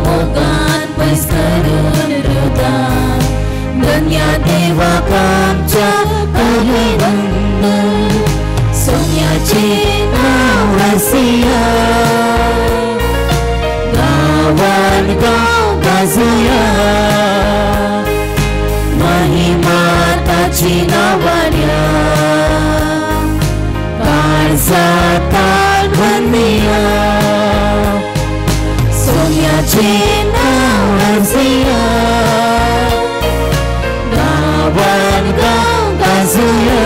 मोगान पैस करून रुदान धन्य देवाक आमच्या कहेवंद सोन्याचे नाव रसिया गावान गाव गाजुया महिमा ताची नावाड्या काळजाताल भन्निया सोन्याचे नाव रसिया गावान गाव गाजुया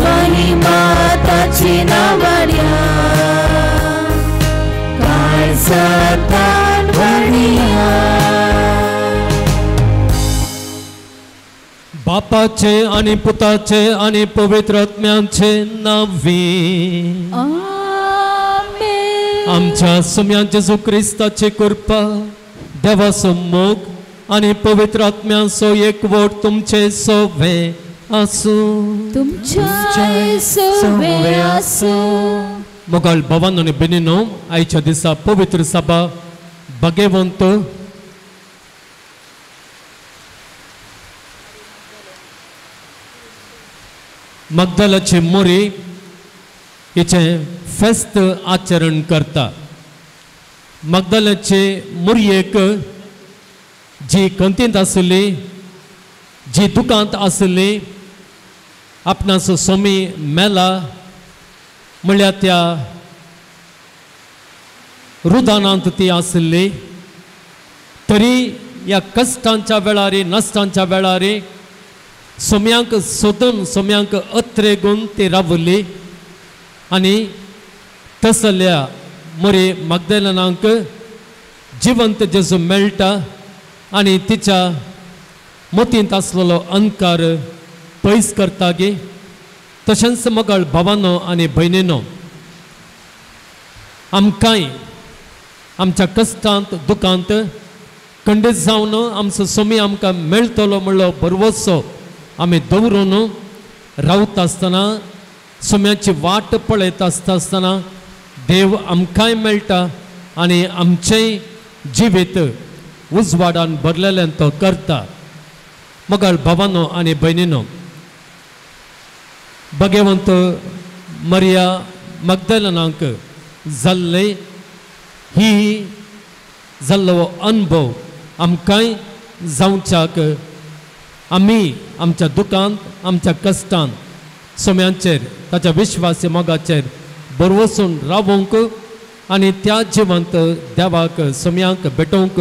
महिमा ताची नावाड्या काळजाताल भन्निया बापाचे आणि पुताचे आणि पवित्र आत्म्याचे नावी आमच्या सुम्या जेजू क्रिस्ताची कृपा देवाचो मोग आणि पवित्र आत्म्याचो एकवट तुमचे सोवे आसू मोगाळ भावांनो आनी भयणींनो आयच्या दिसा पवित्र सभा भाग्यवंत मगदलाची मोरी हिचे फेस्त आचरण करता मगदलाचे मोरयेक जी कंतींत आसली जी दुकांत आसली आपणाचो सोमी मेला म्हळ्यार त्या रुदानांत ती आसली तरी ह्या कश्टांच्या वेळारी नश्टांच्या वेळारी सोम्यांक सोदून सोम्यांक अत्रेगून ती रावली आनी तसल्या मोरी मगदलेनाक जिवंत जेजू मेळटा आनी तिच्या मतींत आसलेलो अंकार पयस करता गे तशेंच मोगाळ भावांनो आनी भयणींनो आमकांय आमच्या कश्टांत दुखांत खंडीत जावन आमचो सोमी आमकां मेळटलो म्हणलो भरवोसो आमी दवरून रावता आसतना सोम्याची वाट पळयता आसतना देव आमकांय मेळटा आनी आमचेंय जिवीत उजवाडान भरलेलें तो करता मोगाळ भावांनो आनी भयणींनो भाग्यवंत मरिया मगदलेनाक जाल्ले ही जाल्लो अनुभव आमकांय जावच्याक आमी आमच्या दुखांत आमच्या कश्टांत सोम्यांचेर ताच्या विश्वासी मोगाचेर बरवसून रावूंक आनी त्या जिवंत देवाक सोम्यांक भेटोवंक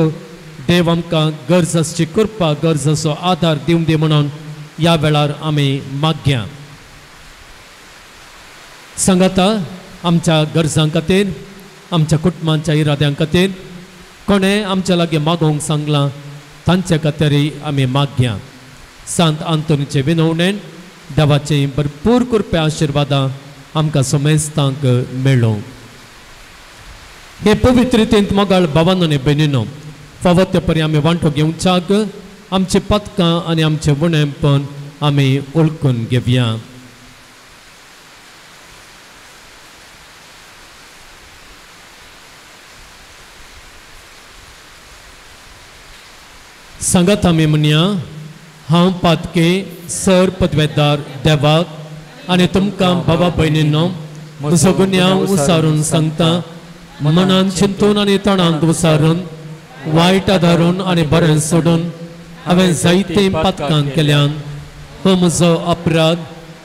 देव आमकां गरज आसची कृपा गरज असो आदार दिवं दी म्हणून ह्या वेळार आमी मागया सांगाता आमच्या गरजां खातीर आमच्या कुटुंबांच्या इराद्यां खातीर कोणें आमच्या लागीं मागोवंक सांगलां तांचे खातीरय आमी मागया सांत आंतोनीचे विनवणेन देवाचे भरपूर कृपे आशिर्वादां आमकां समेस्तांक मेळो हे पवित्र रितींत मोगाळ भावांनो आनी भयणींनो फावो ते परी आमी वांटो घेवच्याक आमची पथकां आनी आमचें वणेंपण आमी ओळखून घेवया सांगात आमी म्हणया हांव पातके सर पदवेदार देवाक आनी तुमकां बाबा भयणींनो म्हजो गुन्यांव उसारून सांगता मनान चिंतून आनी तोंडांत उसारून वायट आदारून आनी बरें सोडून हांवें जायते पातकां केल्यान हो म्हजो अपराध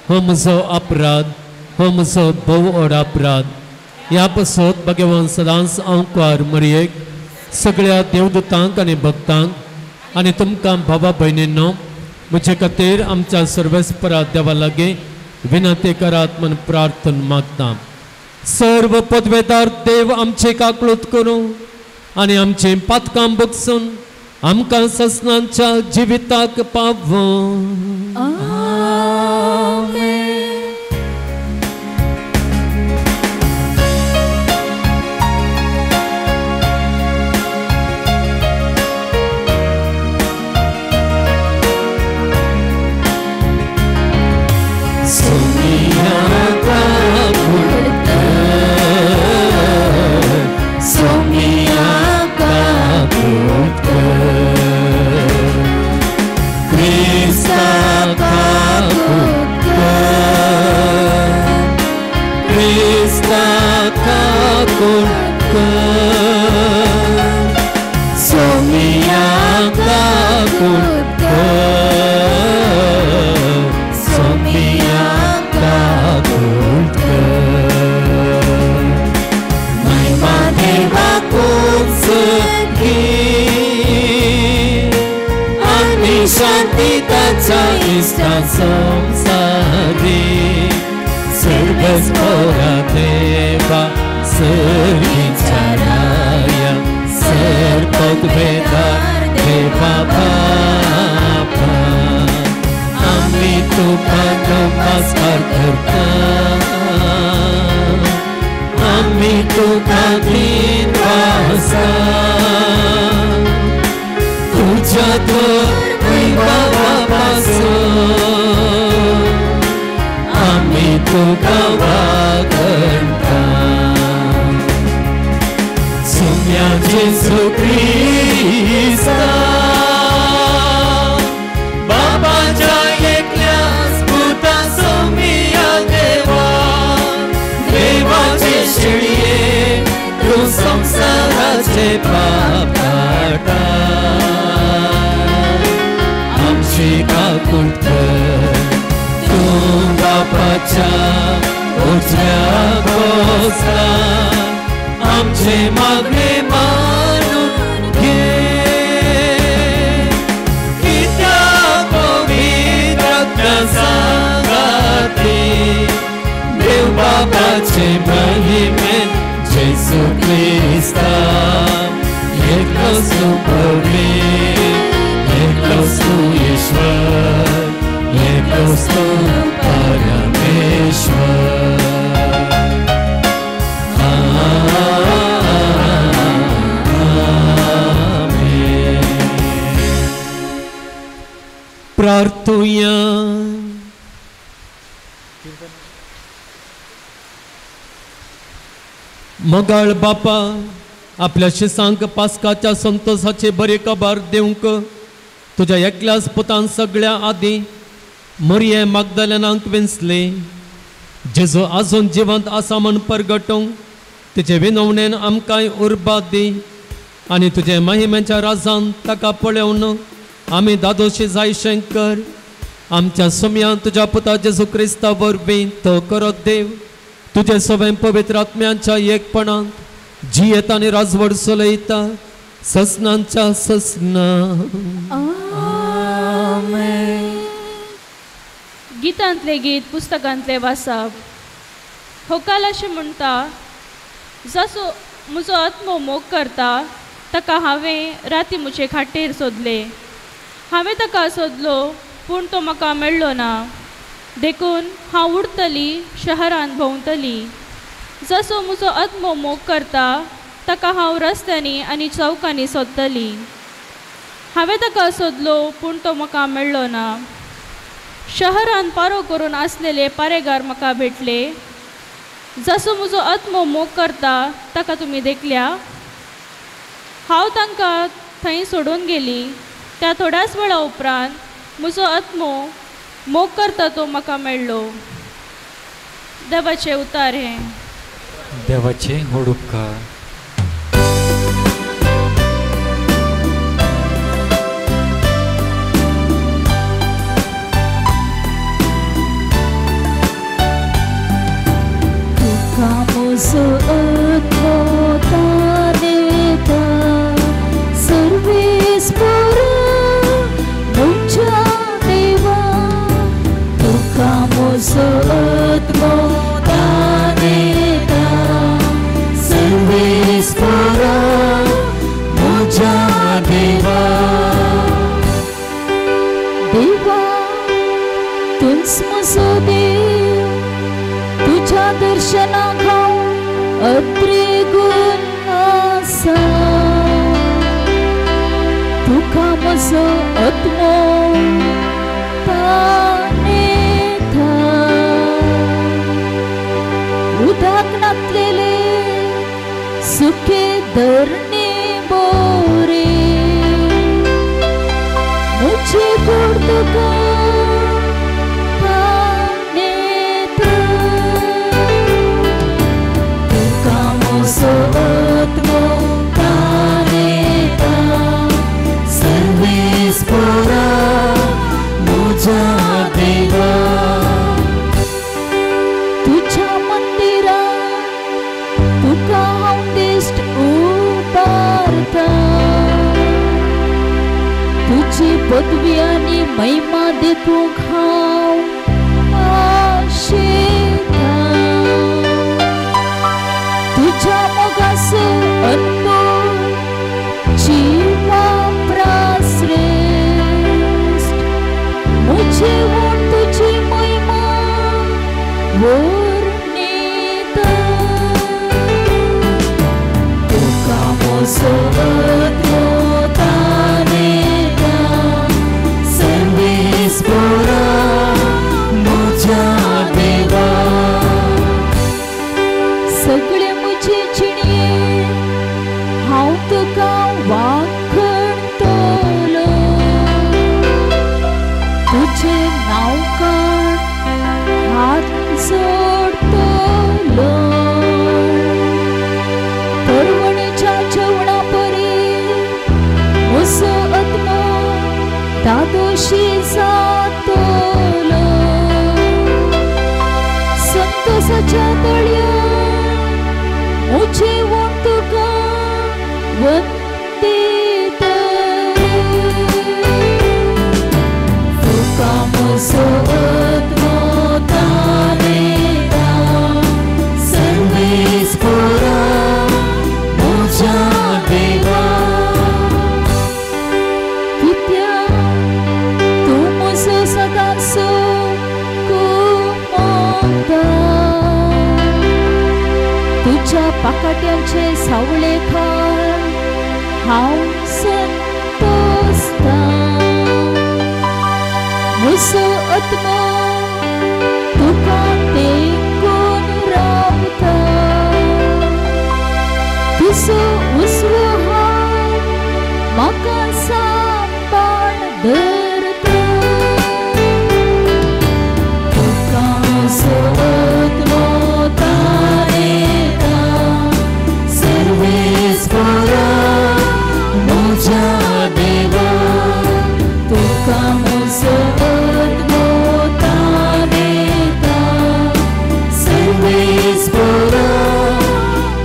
हो म्हजो अपराध हो म्हजो भोव व्हड अपराध ह्या पासत भगवान सदांच आंवकार मरयेक सगळ्या देवदूतांक आनी भक्तांक आनी तुमकां बाबा भयणींनो म्हजे खातीर आमच्या सर्वेस्परा देवा लागीं विनंती करात म्हूण प्रार्थना मागता सर्व पदवेदार देव आमचे काकळूत करूं आनी आमचे पातकां बगसून आमकां ससनांच्या जिविताक पावों Somi Krista kakulkan Somia kakulkan Somia kakulkan महिमा देवा कोण सखी आणि शांती त्याच्या इष्टा संसारी सर्वस्वरा देवा सर्वीच्या राया सर्वद्वेदार देवा बापा आम्ही तुका नमस्कार करता आम्ही तुका दिन वासा तुझ्या वैभवापासून आम्ही तुका वागणता सुम्या जेसू ख्रिस्ता बाबाच्या एकल्याच पुता सोमिया देवा देवाचे शिळये तू संसाराचे पाप काटा आमची काकूट कर तू बापाच्या उजव्या बसला आमचे मागणे मानून घे की त्या पवित्र सांगाती देव बाबाचे महिमेत जेसू ख्रिस्ता एकलोच तू पवित्र एकलोच तू ईश्वर एकलोच तू परमेश्वर प्रार्थूया मगाळ बापा आपल्या शिसांक पास्काच्या संतोषाचे बरे खबर देऊंक तुझ्या एकल्याच पुतान सगळ्या आदी मरिये मागदलेनांक विंचले जेजो आजून जिवंत आसा म्हण परगटूंक तिचे विनवणेन आमकांय उर्बा दी आनी तुजे महिमेच्या राजान ताका पळोवन आमी दादोशी जायशें कर आमच्या सुम्यान तुज्या पुता जेजू क्रिस्ता वरवीं तो करत देव तुजे सगळे पवित्र आत्म्यांच्या एकपणांत जियेत आनी राजवड चलयता ससनांच्या ससना गीतांतले गीत पुस्तकांतले वाचप होकाल अशें म्हणटा जसो म्हजो आत्मो मोग करता ताका हांवें राती म्हजे खाटीर सोदले हांवें ताका सोदलो पूण तो म्हाका मेळ्ळो ना देखून हांव उडटली शहरांत भोंवतली जसो म्हजो आत्मो मोग करता ताका हांव रस्त्यांनी आनी चौकांनी सोदतली हांवें ताका सोदलो पूण तो म्हाका मेळ्ळो ना शहरांत पारो करून आसलेले पारेगार म्हाका भेटले जसो म्हजो आत्मो मोग करता ताका तुमी देखल्या हांव तांकां थंय सोडून गेली त्या थोड्याच वेळा उपरांत म्हजो आत्मो मोग करता तो म्हाका मेळ्ळो देवाचें उतार हें देवाचे व्हड उपकार म्हजो आत्मो तानेता सर्वेस्पर म्हज्या देवा तुका म्हजो आत्मो तानेता सर्वेस्पर म्हज्या देवा देवा तूंच म्हजो देव तुझ्या दर्शनाक हांव अद्रिगून आसा तुका म्हजो आत्मो तानेता उदक नातलेले सुखे धरणे बोरे म्हजे गोड तुका पदवी आणि महिमा देखूंक हांव आशेता तुझ्या मोगाचो अनुभव जिवा प्राश्रेष्ठ मुझे वोट तुझी महिमा वर्णिता तुका मोसो अद्भुतानेता सर्वेस पोरा मुझ्या देवा सगळे मुझे चिणये हांव तुका वाखणटलो तुझे नांव काढ हात जोडटलो पर्वणीच्या जेवणा परी म्हजो आत्मा दादोशी जातलो संतोषाच्या तळ्यात मुझे वोट तुका वंदितले तुका म्हजो अद्भुतानेता सर्वेस पोरा मुझ्या देवा कित्याक तूं म्हजो सदांचो कुमारदार तुझ्या पाकाट्यांचे सावळे खाल हांव संतोषता म्हजो आत्मा तुका तेंकून रावता तुजो उजवो हात म्हाका सांबाळ धरता तुका म्हजो अद्भुतानेता सर्वेस पोरा मुझ्या देवा तुका म्हजो अद्भुतानेता सर्वेस पोरा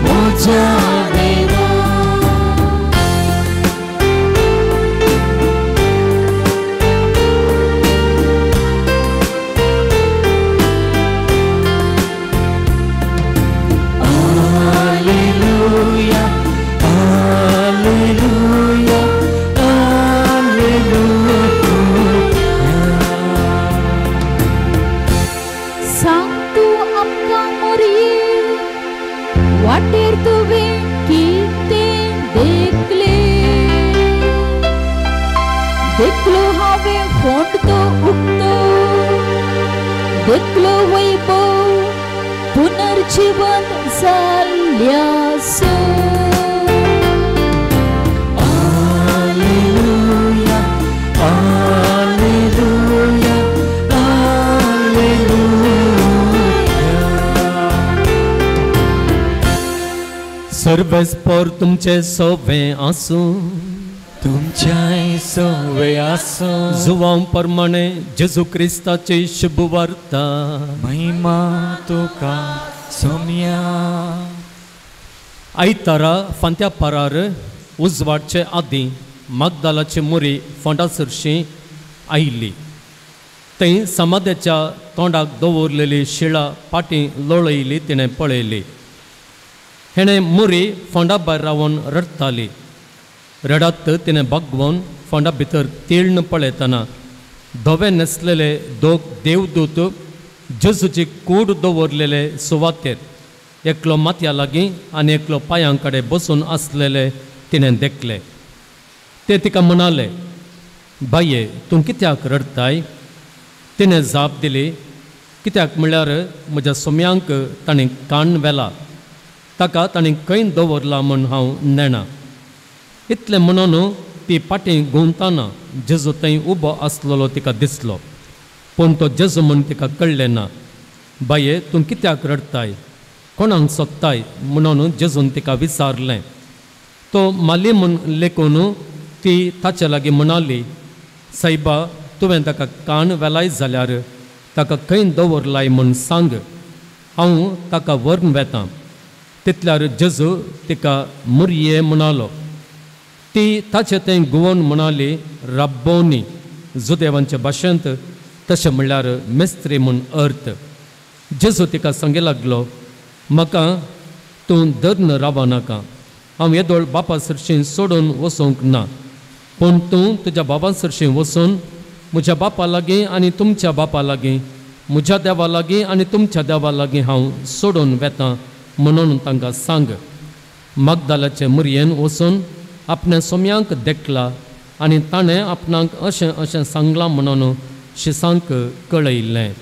मुझ्या देवा Alleluia, Alleluia, Alleluia. सांग तू आमकां मोरये वाटेर तुवें कितें देखलो हांवें फोंड तो उक्तो देखलो वैभव पुनर्जीवन जाल्ल्यासो Alleluia, Alleluia, Alleluia. सर्वेस्पर तुमचे सवे आसूं तुमच्याय सवे आसूं जुवां प्रमाणे जेजू क्रिस्ताची शुभ वार्ता महिमा तुका सोम्या आयतारा फांत्या पारार उजवाडचे आदीं मागदालाची मुरी फोंडासरशी आयिल्ली थंय समाध्याच्या तोंडाक दवरलेली शिळा पाटी लोळयली तिणें पळयली हेणें मुरी फोंडा भायर रावन रडटाली रडत तिणें भगवून फोंडा भितर तीर्ण पळयतना धवे न्हेसलेले दोग देवदूत जेजूची कूड दवरलेले सुवातेर एकलो मातया लागीं आनी एकलो पांयां कडेन बसून आसलेले तिणें देखले ते तिका म्हणाले बाये तूं कित्याक रडताय तिणें जाप दिली कित्याक म्हळ्यार म्हज्या सोम्यांक ताणें काण व्हेला ताका ताणें खंय दवरला म्हूण हांव नेना इतलें म्हणून ती पाटी गुंवताना जेजू थंय उबो आसलेलो तिका दिसलो पूण तो जेजू म्हूण तिका कळ्ळें ना बाये तूं कित्याक रडताय कोणाक सोदताय म्हणून जेजून तिका विचारलें तो माली म्हूण लेखून ती ताचे लागीं म्हणाली सायबा तुवें ताका काण वेलाय जाल्यार ताका खंय दवरलाय म्हूण सांग हांव ताका व्हरून वेतां तितल्यार जेजू तिका मुरये म्हणालो ती ताचे थंय गुवोवन म्हणाली रब्बोनी जुदेवांच्या भाशेंत तशें म्हणल्यार मेस्त्री म्हूण अर्थ. जेजू तिका सांगूंक लागलो, म्हाका तूं धर्न रावनाका, हांव येदोळ बापा सरशीं सोडून वचोंक ना, पूण तूं तुज्या बाबा सरशीं वचून म्हज्या बापा लागीं आनी तुमच्या बापा लागीं, म्हज्या देवा लागीं आनी तुमच्या देवा लागीं हांव सोडून वेतां म्हणून तांकां सांग. मागदालाचे मुरयेन वचून आपल्या सोम्यांक देखला आनी ताणें आपणाक अशें अशें सांगलां म्हणून शिसांक कळयलें.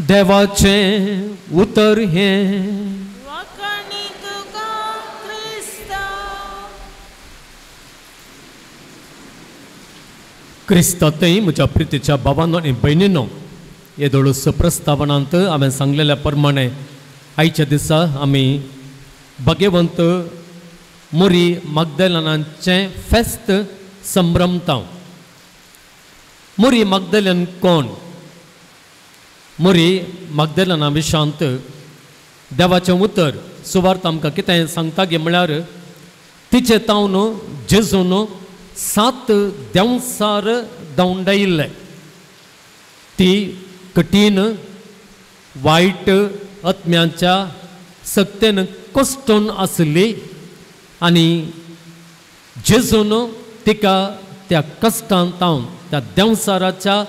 देवाचें उतर हें क्रिस्तांतय म्हज्या प्रितीच्या भावांनो आनी भयणींनो, येदोळ प्रस्तावनांत हांवें सांगलेल्या प्रमाणे आयच्या दिसा आमी भाग्यवंत मोरी मागदलेनाचें फेस्त संभ्रमतांव. मोरी मागदलेन कोण? मोरी मागदलेना विशांत देवाचें उतर सुवार्थ आमकां कितें सांगता गे म्हळ्यार तिचे तावन जेजून 7 देंवसार दवंडयिल्ले. ती कठीण वायट आत्म्याच्या सक्तेन कश्टून आसली आनी जेजून तिका त्या कश्टांत तावन त्या देंवसाराच्या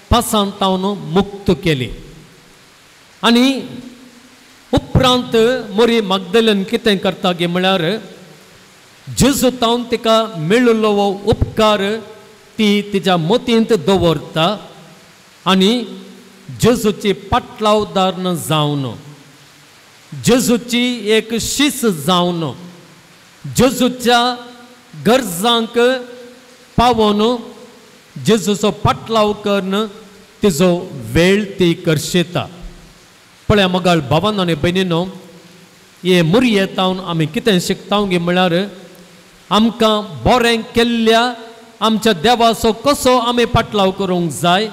पासांत तावन मुक्त केली. आनी उपरांत मोरी मागदलेन कितें करता गे म्हळ्यार जेजू तावन तिका मेळिल्लो वो उपकार ती तिच्या मोतींत दवरता आनी जेजूची पाटलावदारण जावन, जेजूची एक शीस जावन, जेजूच्या गरजांक पावोन जेजूचो पाटलाव करन तिजो वेळ ती करशेता. पळय मोगाळ भावांनो आनी भयणींनो, हे मुरयेतावन आमी कितें शिकता गे म्हळ्यार आमकां बरें केल्ल्या आमच्या देवाचो कसो आमी पाटलाव करूंक जाय,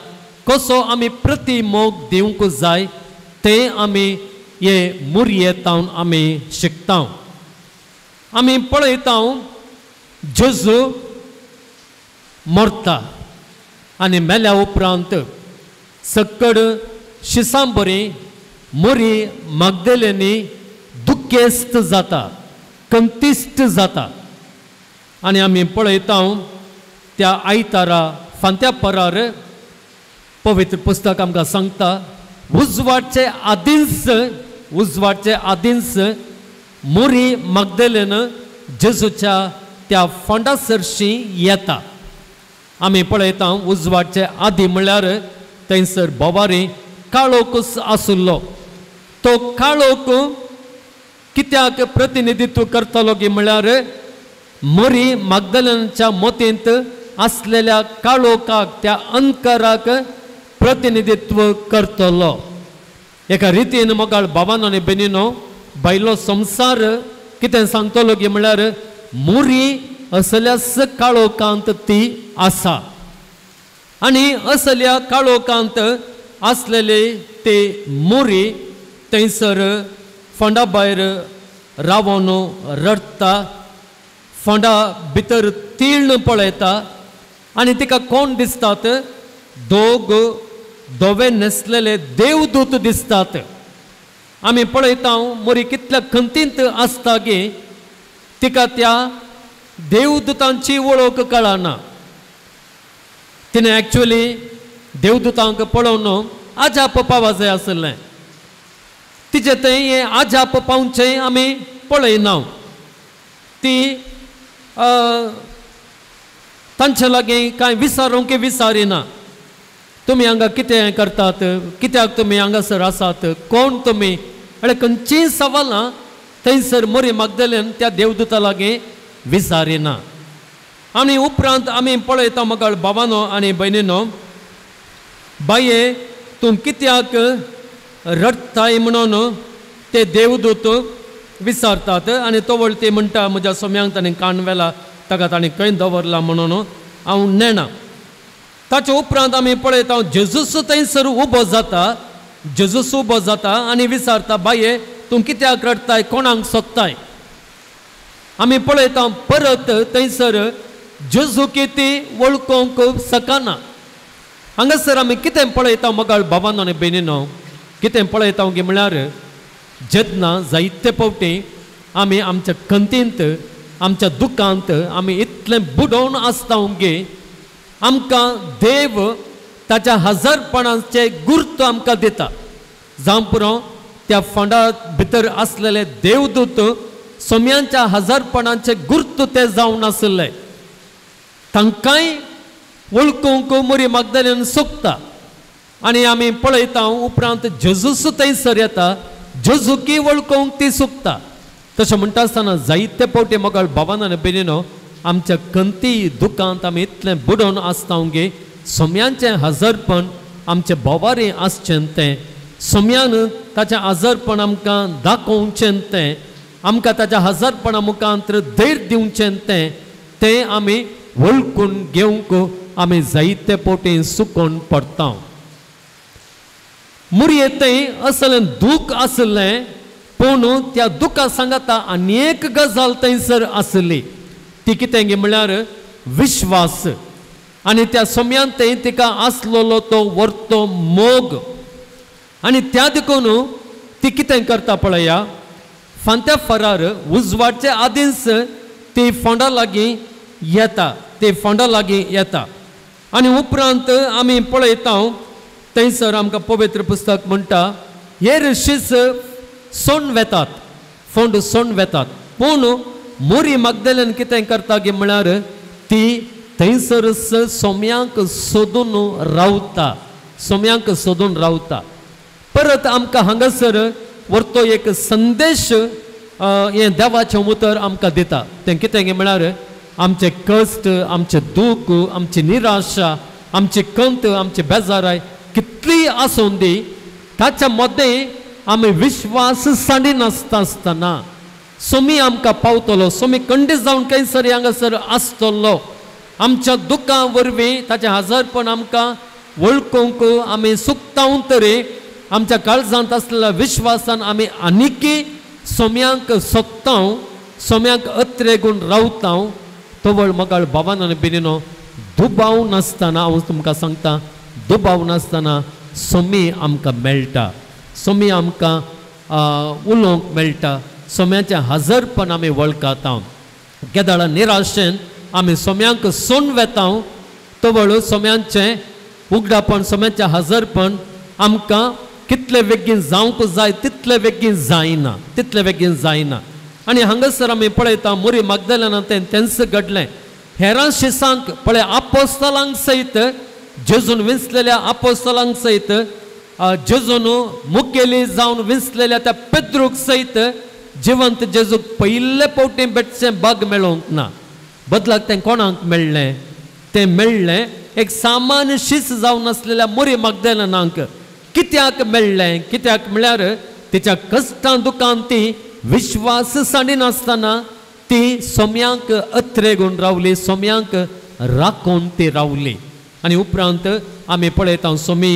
कसो आमी प्रतिमोग दिवंक जाय, तें आमी हे मुरयेतावन आमी शिकता. आमी पळयता जेजू मरता आनी मेल्या उपरांत सकड शिसांबरी मोरी मागदलेनी दुखेस्त जाता, कंतिश्ट जाता. आनी आमी पळयता त्या आयतारा फांत्या परार पवित्र पुस्तक आमकां सांगता उजवाडचे आदींच मोरी मागदलेन जेजूच्या त्या फोंडा सरशी येता. आमी पळयता उजवाडचे आदी म्हळ्यार थंयसर बोवारी काळोख आसुल्लो. तो काळोख कित्याक प्रतिनिधित्व करतलो गे म्हळ्यार मोरी मागदलेनाच्या मोतींत आसलेल्या काळोखाक, त्या अंकाराक प्रतिनिधित्व करतलो. एका रितीन मोगाळ भावांनो आनी भयणींनो, बायलो संवसार कितें सांगतलो गे म्हळ्यार मोरी असल्याच काळोखांत ती आसा आनी असल्या काळोखांत आसलेले ते मोरी थंयसर फोंडा भायर रावून रडटा, फोंडा भितर तीर्ण पळयता आनी तिका कोण दिसतात? धवे न्हेसलेले देवदूत दिसतात. आमी पळयता मोरी कितल्या खंतींत आसता गे तिका त्या देवदूतांची वळख कळना. तिणें एक्चुअली देवदूतांक पळोवन आजाप पावूंक जाय आसलें. तिचे थंय हें आजाप पावचें आमी पळयना. ती तांचे लागीं कांय विचारूंक विचारिना. तुमी हांगा कितें करतात, कित्याक तुमी हांगासर आसात, कोण तुमी, अळे खंयचीय सवालां थंयसर मोरी मागदलेन त्या देवदूता लागीं विचारिना. आनी उपरांत आमी पळयता मोगाळ भावांनो आनी भयणींनो, बाये तूं कित्याक रडताय म्हणून ते देवदूत विचारतात आनी तो वळती म्हणटा म्हज्या सोम्यांक ताणें कान व्हेला, ताका ताणें खंय दवरला म्हणून हांव नेना. ताचे उपरांत आमी पळयता जेजूस थंयसर उबो जाता आनी विचारता बाये तूं कित्याक रडताय, कोणाक सोदताय? आमी पळयता परत थंयसर जेजू किती वळखूंक सकना. हांगासर आमी कितें पळयता मोगाळ बाबांनो आनी भयणीनो, कितें पळयता म्हळ्यार जेन्ना जायते फावटी आमी आमच्या खंतींत आमच्या दुखांत आमी इतलें बुडोवन आसता गे, आमकां देव ताच्या हजरपणाचे गुर्त आमकां दिता. जावं पुरो त्या फोंडा भितर आसलेले देवदूत सोम्यांच्या हजरपणाचे गुर्त ते जावन आसले. तांकांय वळखूंक मोरी मागदलेन सोगता. आनी आमी पळयता उपरांत जेजूस थंयसर येता, जेजूकी वळखूंक ती सोगता. तशें म्हणटा आसतना जायते फावटी मोगाळ बाबान आनी भयणीनो, आमच्या खंती दुखांत आमी इतलें बुडोवन आसता गे, सोम्यांचें हजरपण आमचे बोवारी आसचें तें, सोम्यान ताचें हजरपण आमकां दाखोवचें तें, आमकां ताच्या हजरपणा मुखांतर धैर्य दिवचें तें आमी वळखून घेवंक आमी जायते फावटी सुकोवन पडटा. मुरयेतय असलें दूख आसलें, पूण त्या दुखा सांगता आनी एक गजाल थंयसर आसली. ती कितें गे म्हळ्यार विश्वास. आनी त्या सोम्यांत तिका आसलोलो तो वर्तो मोग. आनी त्या देखून ती कितें करता पळया, फांत्या फरार उजवाडचे आदींच ती फोंडा लागीं येता, ती फोंडा लागीं येता. आनी उपरांत आमी पळयता थंयसर आमकां पवित्र पुस्तक म्हणटा, हेर शीस सोण वेतात, फोंड सोण वेतात. पूण मोरी मागदलेन कितें करता गे म्हळ्यार ती थंयसरच सोम्यांक सोदून रावता, सोम्यांक सोदून रावता. परत आमकां हांगासर व्हरतो एक संदेश हें देवाचें उतर आमकां दिता. तें कितें गे म्हळ्यार आमचे कश्ट, आमचे दूख, आमची निराशा, आमची खंत, आमची बेजाराय कितली आसूं दी, ताच्या मदें आमी विश्वास सांडिनासता आसतना सोमी आमकां पावतलो, सोमी खंडी जावन खंयसर हांगासर आसतलो. आमच्या दुखां वरवीं ताचें हजरपण आमकां वळखूंक आमी सुकता तरी आमच्या काळजांत आसलेल्या विश्वासान आमी आनिकी सोम्यांक सोदता, सोम्यांक अत्रेगून रावता. तोवळ मोगाळ बाबान आनी भयणीनो, दुबाव नासतना हांव तुमकां सांगता, दुबाव नासतना सोमी आमकां मेळटा, सोमी आमकां उलोवंक मेळटा, सोम्याचें हजरपण आमी वळखता. केदाळा निराशेन आमी सोम्यांक सोन वेता, तोवळ सोम्यांचें उगडापण, सोम्याचें हजरपण आमकां कितले बेगीन जावंक जाय तितले बेगीन जायना, तितले बेगीन जायना. आनी हांगासर आमी पळयता मोरी मागदलेनांत तेंच घडलें. हेरां शिसांक पळय, आपोस्तलांक सयत, जेजून विंचलेल्या आपोस्तलांक सयत, जेजून मुखेली जावन विंचलेल्या त्या पेद्रूक सयत जिवंत जेजूक पयले फावटी बेटचें भाग मेळोवंक ना. बदलाक तें कोणाक मेळ्ळें? तें मेळ्ळें एक सामान्य शीस जावन आसलेल्या मोरी मागदलेनांक. कित्याक मेळ्ळें? कित्याक म्हळ्यार तिच्या कश्टां दुखांत ती विश्वास सांडिनासतना ती सोम्यांक अत्रेगून रावली, सोम्यांक राखून ती रावली. आनी उपरांत आमी पळयता सोमी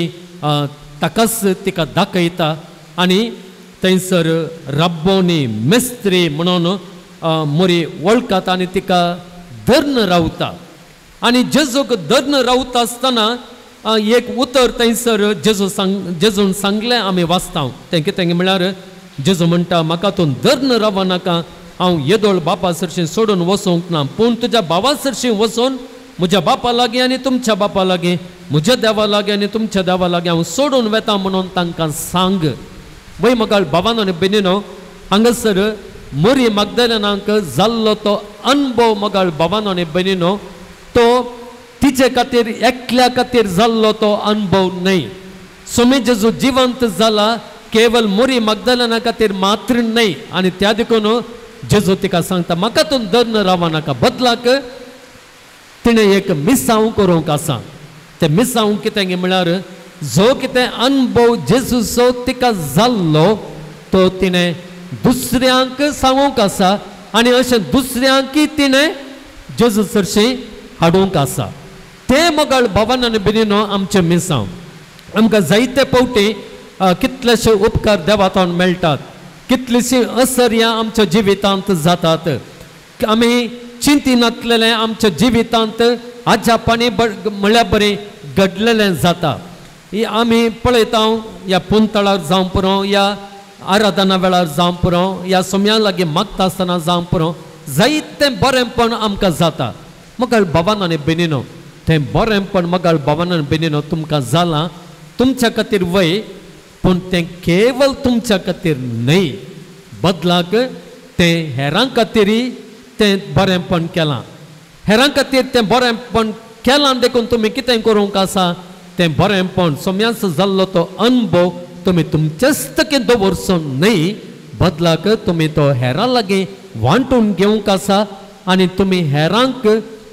ताकाच तिका दाखयता आनी थंयसर रब्बोनी मेस्त्री म्हणून मोरी वळखात आनी तिका धर्न रावता. आनी जेजूक धर्न रावता आसतना एक उतर थंयसर जेजून सांगलें आमी वाचता. तें कितें म्हळ्यार जेजू म्हणटा, म्हाका तूं धर्न रावं नाका, हांव येदोळ बापा सरशीं सोडून वचोंक ना, पूण तुज्या भावा सरशीं वचून म्हज्या बापा लागीं आनी तुमच्या बापा लागीं, म्हज्या देवा लागीं आनी तुमच्या देवा लागीं हांव सोडून वेता म्हणून तांकां सांग. वय मोगाळ बाबान आनी भयणीनो, हांगासर मोरी मागदलेनाक जाल्लो तो अनुभव मोगाळ बाबान आनी भयणीनो, तो तिचे खातीर एकल्या खातीर जाल्लो तो अनुभव न्हय. सोमी जेजू जिवंत जाला केवल मोरी मागदलेना खातीर मात्र न्हय. आनी त्या देखून जेजू तिका सांगता, म्हाका तूं धर्न रावं नाका, बदलाक तिणें एक मिसांव करूंक आसा. तें मिसांव कितें गे म्हळ्यार जो कितें अनुभव जेजूचो तिका जाल्लो तो तिणें दुसऱ्यांक सांगूंक आसा आनी अशें दुसऱ्यांकय तिणें जेजू सरशीं हाडूंक आसा. तें मोगाळ बाबान आनी भयणीनो आमचें मिसांव. आमकां जायते फावटी कितलेशे उपकार देवातान मेळटात, कितलीशीं असर्यां आमच्या जिवितांत जातात, आमी चिंतिनातलेले आमच्या जिवितांत आजापाणी म्हळ्यार बरें घडलेलें जाता. आमी पळयता ह्या पुंतळार जावं पुरो या आराधना वेळार जावं पुरो या सोम्या लागीं मागता आसतना जावं पुरो जायतें बरेंपण आमकां जाता. मगाळ भावान आनी बेनिनो तें बरेंपण मगाळ भावान आनी बेनिनो तुमकां जालां तुमच्या खातीर वय, पूण तें केवल तुमच्या खातीर न्हय, बदलाक तें हेरां खातीरय तें बरेंपण केलां. हेरां खातीर तें बरेंपण केलां देखून तुमी कितें करूंक आसा तें बरेंपण सोम्याचो जाल्लो तो अनुभव तुमी तुमचेच तकेन दवरचो न्हय, बदलाक तुमी तो हेरां लागीं वांटून घेवंक आसा आनी तुमी हेरांक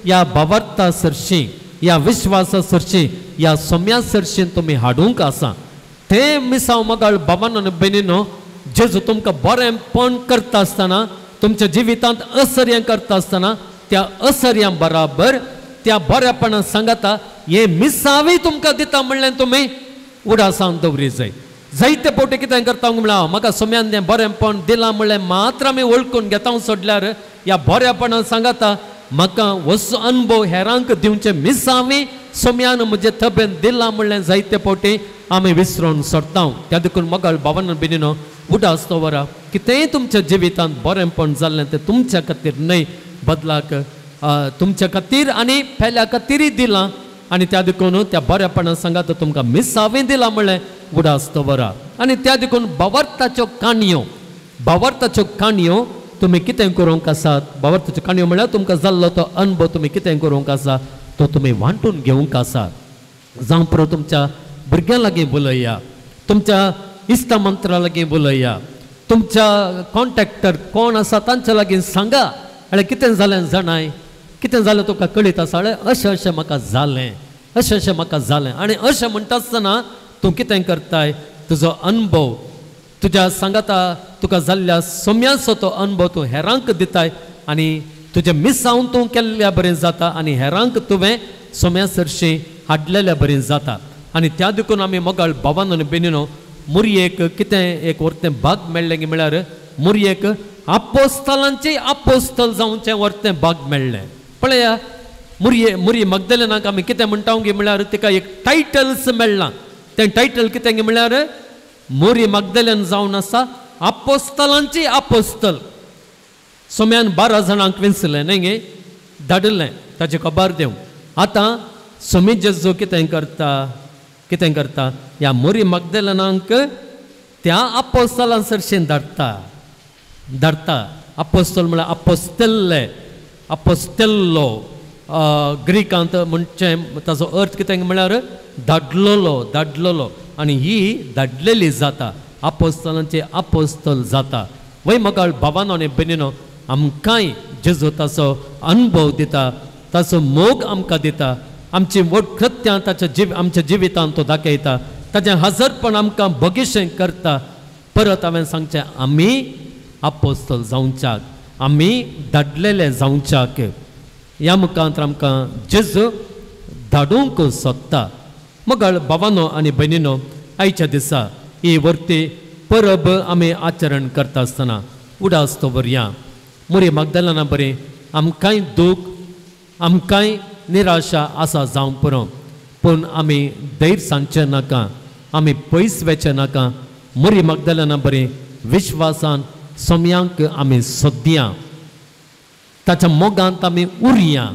ह्या भावार्था सरशी ह्या विश्वासा सरशी ह्या सोम्या सरशीन तुमी हाडूंक आसा. तें मिसांव मगाळ भावान आनी बेनिनो जेजू तुमकां बरेंपण करता आसतना तुमच्या जिवितांत असर्यां करता आसतना त्या असर्यां बराबर त्या बरेपणां सांगता हे मिसांवय तुमकां दिता म्हणलें तुमी उडासावन दवरी जाय. जायते पोटी कितें करता म्हळ्यार म्हाका सोम्यान तें बरेंपण दिलां म्हणलें मात्र आमी वळखून घेता सोडल्यार ह्या बरेपणां सांगता म्हाका वस अनुभव हेरांक दिवचे मिसांवय सोम्यान म्हजे तबेन दिलां म्हणलें जायते पोटी आमी विसरून सोडटा. त्या देखून मगाळ भावान बेनिनो उडास दवरा. कितेंय तुमच्या जिवितांत बरेंपण जाल्लें तें तुमच्या खातीर न्हय, बदलाक तुमच्या खातीर आनी पेल्या खातीरय दिलां आनी त्या देखून त्या बरेपणां सांगात तुमकां मिसांवय दिलां म्हणलें उडास दवरा. आनी त्या देखून भावार्थाच्यो काणयो तुमी कितें करूंक आसात. भावार्थाच्यो काणयो म्हळ्यार तुमकां जाल्लो तो अनुभव तुमी कितें करूंक आसा तो तुमी वांटून घेवंक आसा. जावं पुरो तुमच्या भुरग्यां लागीं उलया, तुमच्या इश्टमंत्रा लागीं उलया, तुमच्या कॉन्टॅक्टर कोण आसा तांच्या लागीं सांगा अळे कितें जालें जाणाय, कितें जालें तुका कळीत आसा अळे अशें अशें म्हाका जालें, अशें अशें म्हाका जालें. आनी अशें म्हणटा आसतना तूं कितें करताय तुजो अनुभव तुज्या सांगाता तुका जाल्ल्या सोम्याचो तो अनुभव तूं हेरांक दिताय आनी तुजें मिसांव तूं केल्ल्या बरें जाता आनी हेरांक तुवें सोम्या सरशी हाडलेल्या बरें जाता. आनी त्या देखून आमी मोगाळ भावान आनी बेनिनो मुरयेक कितें एक वर्तें भाग मेळ्ळें म्हळ्यार मुरयेक आपोस्तलांचे आपोस्तल जावचें वर्तें भाग मेळ्ळें. पळया मुरये मगदलेनाक आमी कितें म्हणटा म्हळ्यार तिका एक टायटल्स मेळ्ळां. तें टायटल कितें म्हळ्यार मुरी मगदलेन जावन आसा आपोस्तलांची आपोस्तल. सोम्यान 12 जाणांक विंचलें न्ही गे धाडलें ताची खबर दिवं. आतां सोमी जेजू कितें करता ह्या मुरी मगदलेनाक त्या आपोस्तलां सरशीं धाडटा. आपोस्तल म्हळ्यार आपोस्तेल्लो ग्रीकांत म्हणचे ताचो अर्थ कितें म्हळ्यार धाडलोलो आनी ही धाडलेली जाता आपोस्तलांचे आपोस्तल जाता. वय मोगाळ भावानो आनी बेनिनो आमकांय जेजू ताचो अनुभव दिता, ताचो मोग आमकां दिता, आमची व्हड कृत्यां आमच्या जिवितांत तो दाखयता, ताचें हजरपण आमकां बगीशें करता. परत हांवें सांगचें आमी आपोस्तल जावच्याक, आमी धाडलेले जावच्याक ह्या मुखांत आमकां जेजू धाडूंक सोदता. मोगाळ भावानो आनी भयणीनो आयच्या दिसा ही वर्ती परब आमी आचरण करता आसतना उडास दवरया. मुरी मगदलेना बरें आमकांय दूख आमकांय निराशा आसा जावं पुरो, पूण आमी धैर्य सांगचें नाका, आमी पयस वचचें नाका. मुरी मगदलेना बरें विश्वासान सोम्यांक आमी सोदया, ताच्या मोगांत आमी उरया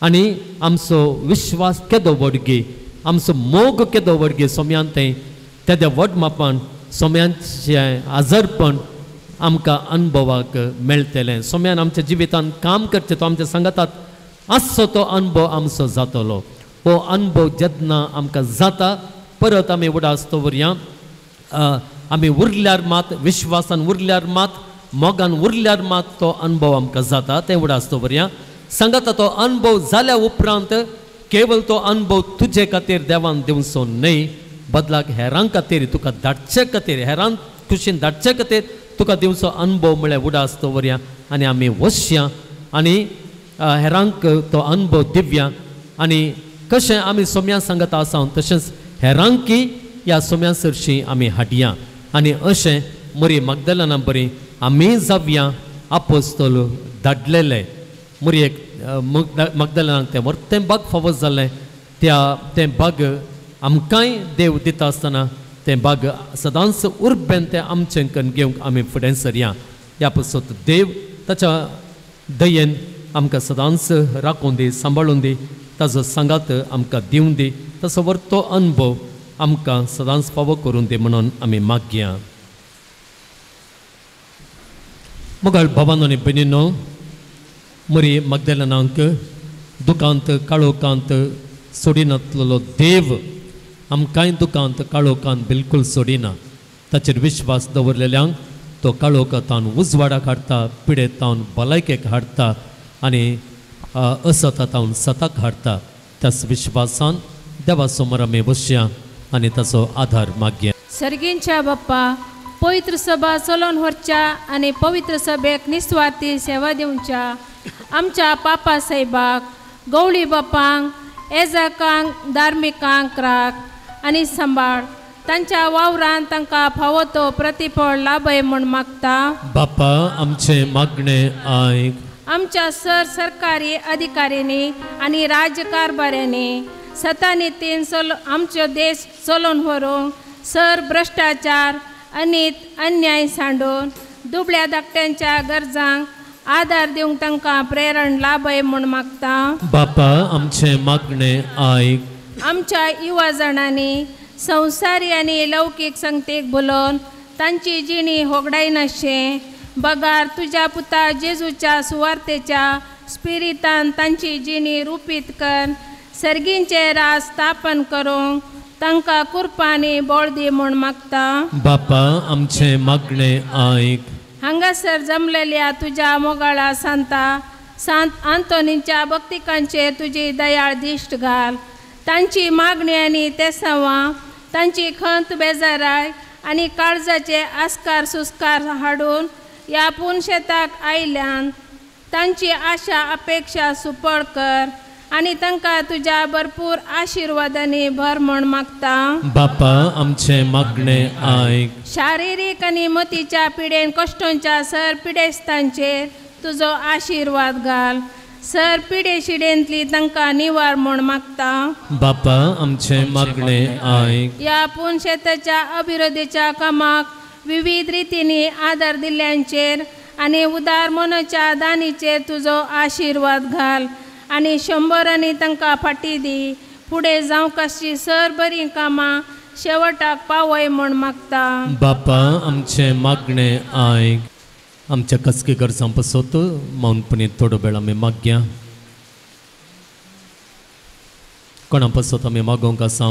आनी आमचो विश्वास केदो वडगी, आमचो मोग केदो वडगी सोम्यान तेद्या व्हड मापान सोम्यांचें आजरपण आमकां अनुभवाक मेळटलें. सोम्यान आमच्या जिवितांत काम करचें तो आमच्या सांगातात आसचो तो अनुभव आमचो जातलो. हो अनुभव जेन्ना आमकां जाता परत आमी उडास दवरया. आमी उरल्यार मात विश्वासान उरल्यार मात मोगान उरल्यार मात तो अनुभव आमकां जाता तें उडास दवरया. सांगाता तो अनुभव जाल्या उपरांत केवल तो अनुभव तुजे खातीर देवान दिवचो न्हय, बदलाक हेरां खातीर तुका धाडचे खातीर हेरां खुशीन धाडचे खातीर तुका दिवचो अनुभव म्हळ्यार उडास दवरया आनी आमी वचया आनी हेरांक तो अनुभव दिवया. आनी कशें आमी सोम्या सांगता आसा तशेंच हेरांकी ह्या सोम्या सरशी आमी हाडया. आनी अशें मुरी मगदलेना बरी आमी जावया, आपोस्तोल धाडलेले मुरयेक मगदलेनाक ते तें बाग फावत जालें तें बाग आमकांय देव दिता आसतना तें बाग सदांच उर्बेन तें आमचें करून घेवंक आमी फुडें सरया ह्या पासत देव ताच्या दयेन आमकां सदांच राखून दी सांबाळून दी ताजो सांगात आमकां दिवन दी तसो तो अनुभव आमकां सदांच फावो करून दी म्हणून आमी मागया. मोगाळ भावांनो आनी भयणींनो, मुरी मगदलेनाक दुखांत काळोखांत सोडिनातलो देव आमकांय दुखांत काळोखांत बिलकुल सोडिना. ताचेर विश्वास दवरलेल्यांक तो काळोखांतान उजवाडाक हाडटा, पिडेतावन भलायकेक हाडटा आनी असतातावन सताक हाडटा. त्याच विश्वासान देवा समोर आमी बसया आनी ताचो आधार मागया. सर्गींच्या बाप्पा, पवित्र सभा चलोवन व्हरच्या आनी पवित्र सभेक निस्वार्थी सेवा दिवच्या आमच्या पापा साहेबाक, गवळी बापांक, एजाकांक, धार्मिकांक राख आनी सांबाळ. तांच्या वावरांत तांकां फावो तो प्रतिफळ लाभय म्हूण मागता. बापा, आमचे मागणे आयक. आमच्या सरकारी अधिकाऱ्यांनी आनी राज्यकारभाऱ्यांनी सतानितीन आमचो देश चलोवन व्हरूंक भ्रश्टाचार अनीत अन्याय सांडून दुबळ्या धाकट्यांच्या गरजांक आदार दिवंक तांकां प्रेरण लाभय म्हूण मागता. बापा, आमचे मागणे आयक. आमच्या युवा जाणांनी संवसारी आनी लौकीक संगतेक बोलोवन तांची जिणी होगडाय नाशें बगार तुज्या पुता जेजूच्या सुवार्तेच्या स्पिरितान तांची जिणी रुपीत कर. सर्गींचे राज स्थापन करूंक तांकां कुरपांनी बोळ दी म्हूण मागता. बापा, आमचे मागणे आयक. हांगासर जमलेल्या तुज्या मोगाळा सांत आंतोनीच्या भक्तिकांचेर तुजी दयाळ दिश्ट घाल. तांची मागणी आनी तेसावां, तांची खंत बेजाराय आनी काळजाचे आस्कार सुस्कार हाडून ह्या पुनशेताक आयल्यान तांची आशा अपेक्षा सुपळ कर आनी तांकां तुज्या भरपूर आशिर्वादांनी भर म्हूण मागता. बापा, आमचे मागणे आयक. शारिरीक आनी मतीच्या पिडेन कश्टांच्या पिडेस्तांचेर तुजो आशिर्वाद घाल. पिडेशिडेंतली तांकां निवार म्हूण मागता. बापा, आमचे मागणे आयक. ह्या पुनशेताच्या अभिवृद्धीच्या कामाक विविध रितींनी आदार दिल्ल्यांचेर आनी उदार मनाच्या दानीचेर तुजो आशिर्वाद घाल आनी 100 तांकां फाटी दी. फुडें जावं कशी बरीं कामां शेवटाक पावय म्हूण मागता. बापा, आमचे मागणे आयक. आमच्या कसकी गरजां पसत मौनपणी थोडो वेळ आमी मागया. कोणा पसत आमी मागोवंक आसा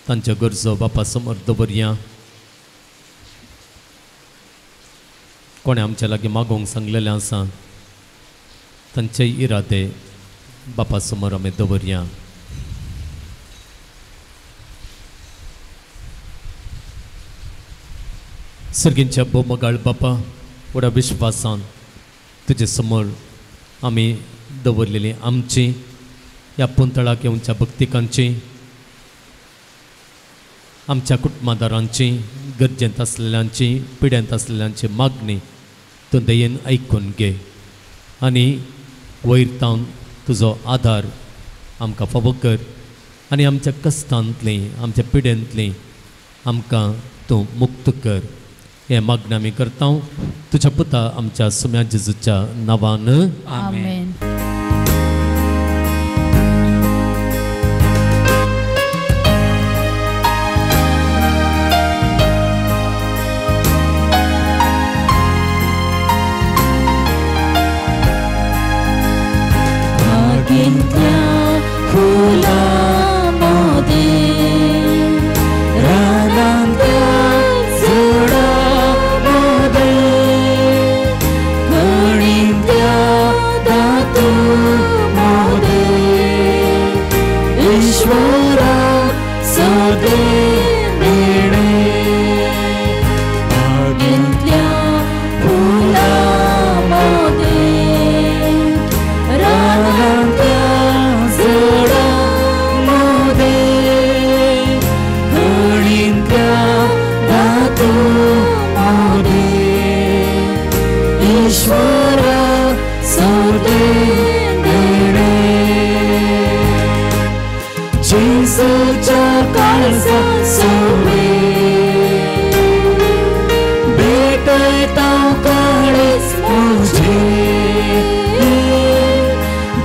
तांच्यो गरजो बापा समोर दवरया. कोणे आमच्या लागीं मागोवंक सांगलेलें आसा तांचे इरादे बापा समोर आमी दवरया. सर्गींच्या बोमगाळ बापा, व्हडा विश्वासान तुजे समोर आमी दवरलेली आमची ह्या पुंतळाक येवच्या भक्तिकांची, आमच्या कुटुंबादारांची, गरजेंत आसलेल्यांची, पिड्यांत आसलेल्यांची मागणी तूं दयेन आयकून घे आनी वयर तुजो आधार आमकां फावो कर आनी आमच्या कश्टांतली, आमच्या पिड्यांतली आमकां तूं मुक्त कर. हे मागणी आमी करता तुज्या पुता आमच्या सुम्या जेजूच्या नांवान. आमेन. ईश्वर जेजूच्या काळजा सोवे भेटयता काळीज मुझे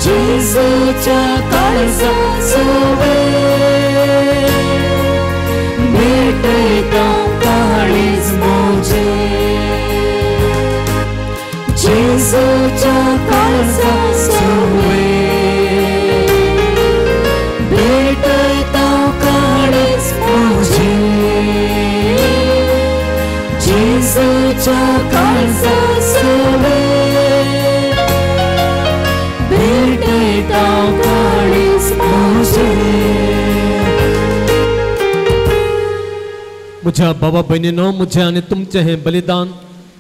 जेजूच्या काळजा सोवे भेटयता काळीज मुझे जेजूच्या काळजा सोवे भेटयता काळीज मुझे जेजूच्या काळजा सोवे भेटयता काळीज मुझे म्हज्या भावा भयणीनो म्हजें आनी तुमचें हें बलिदान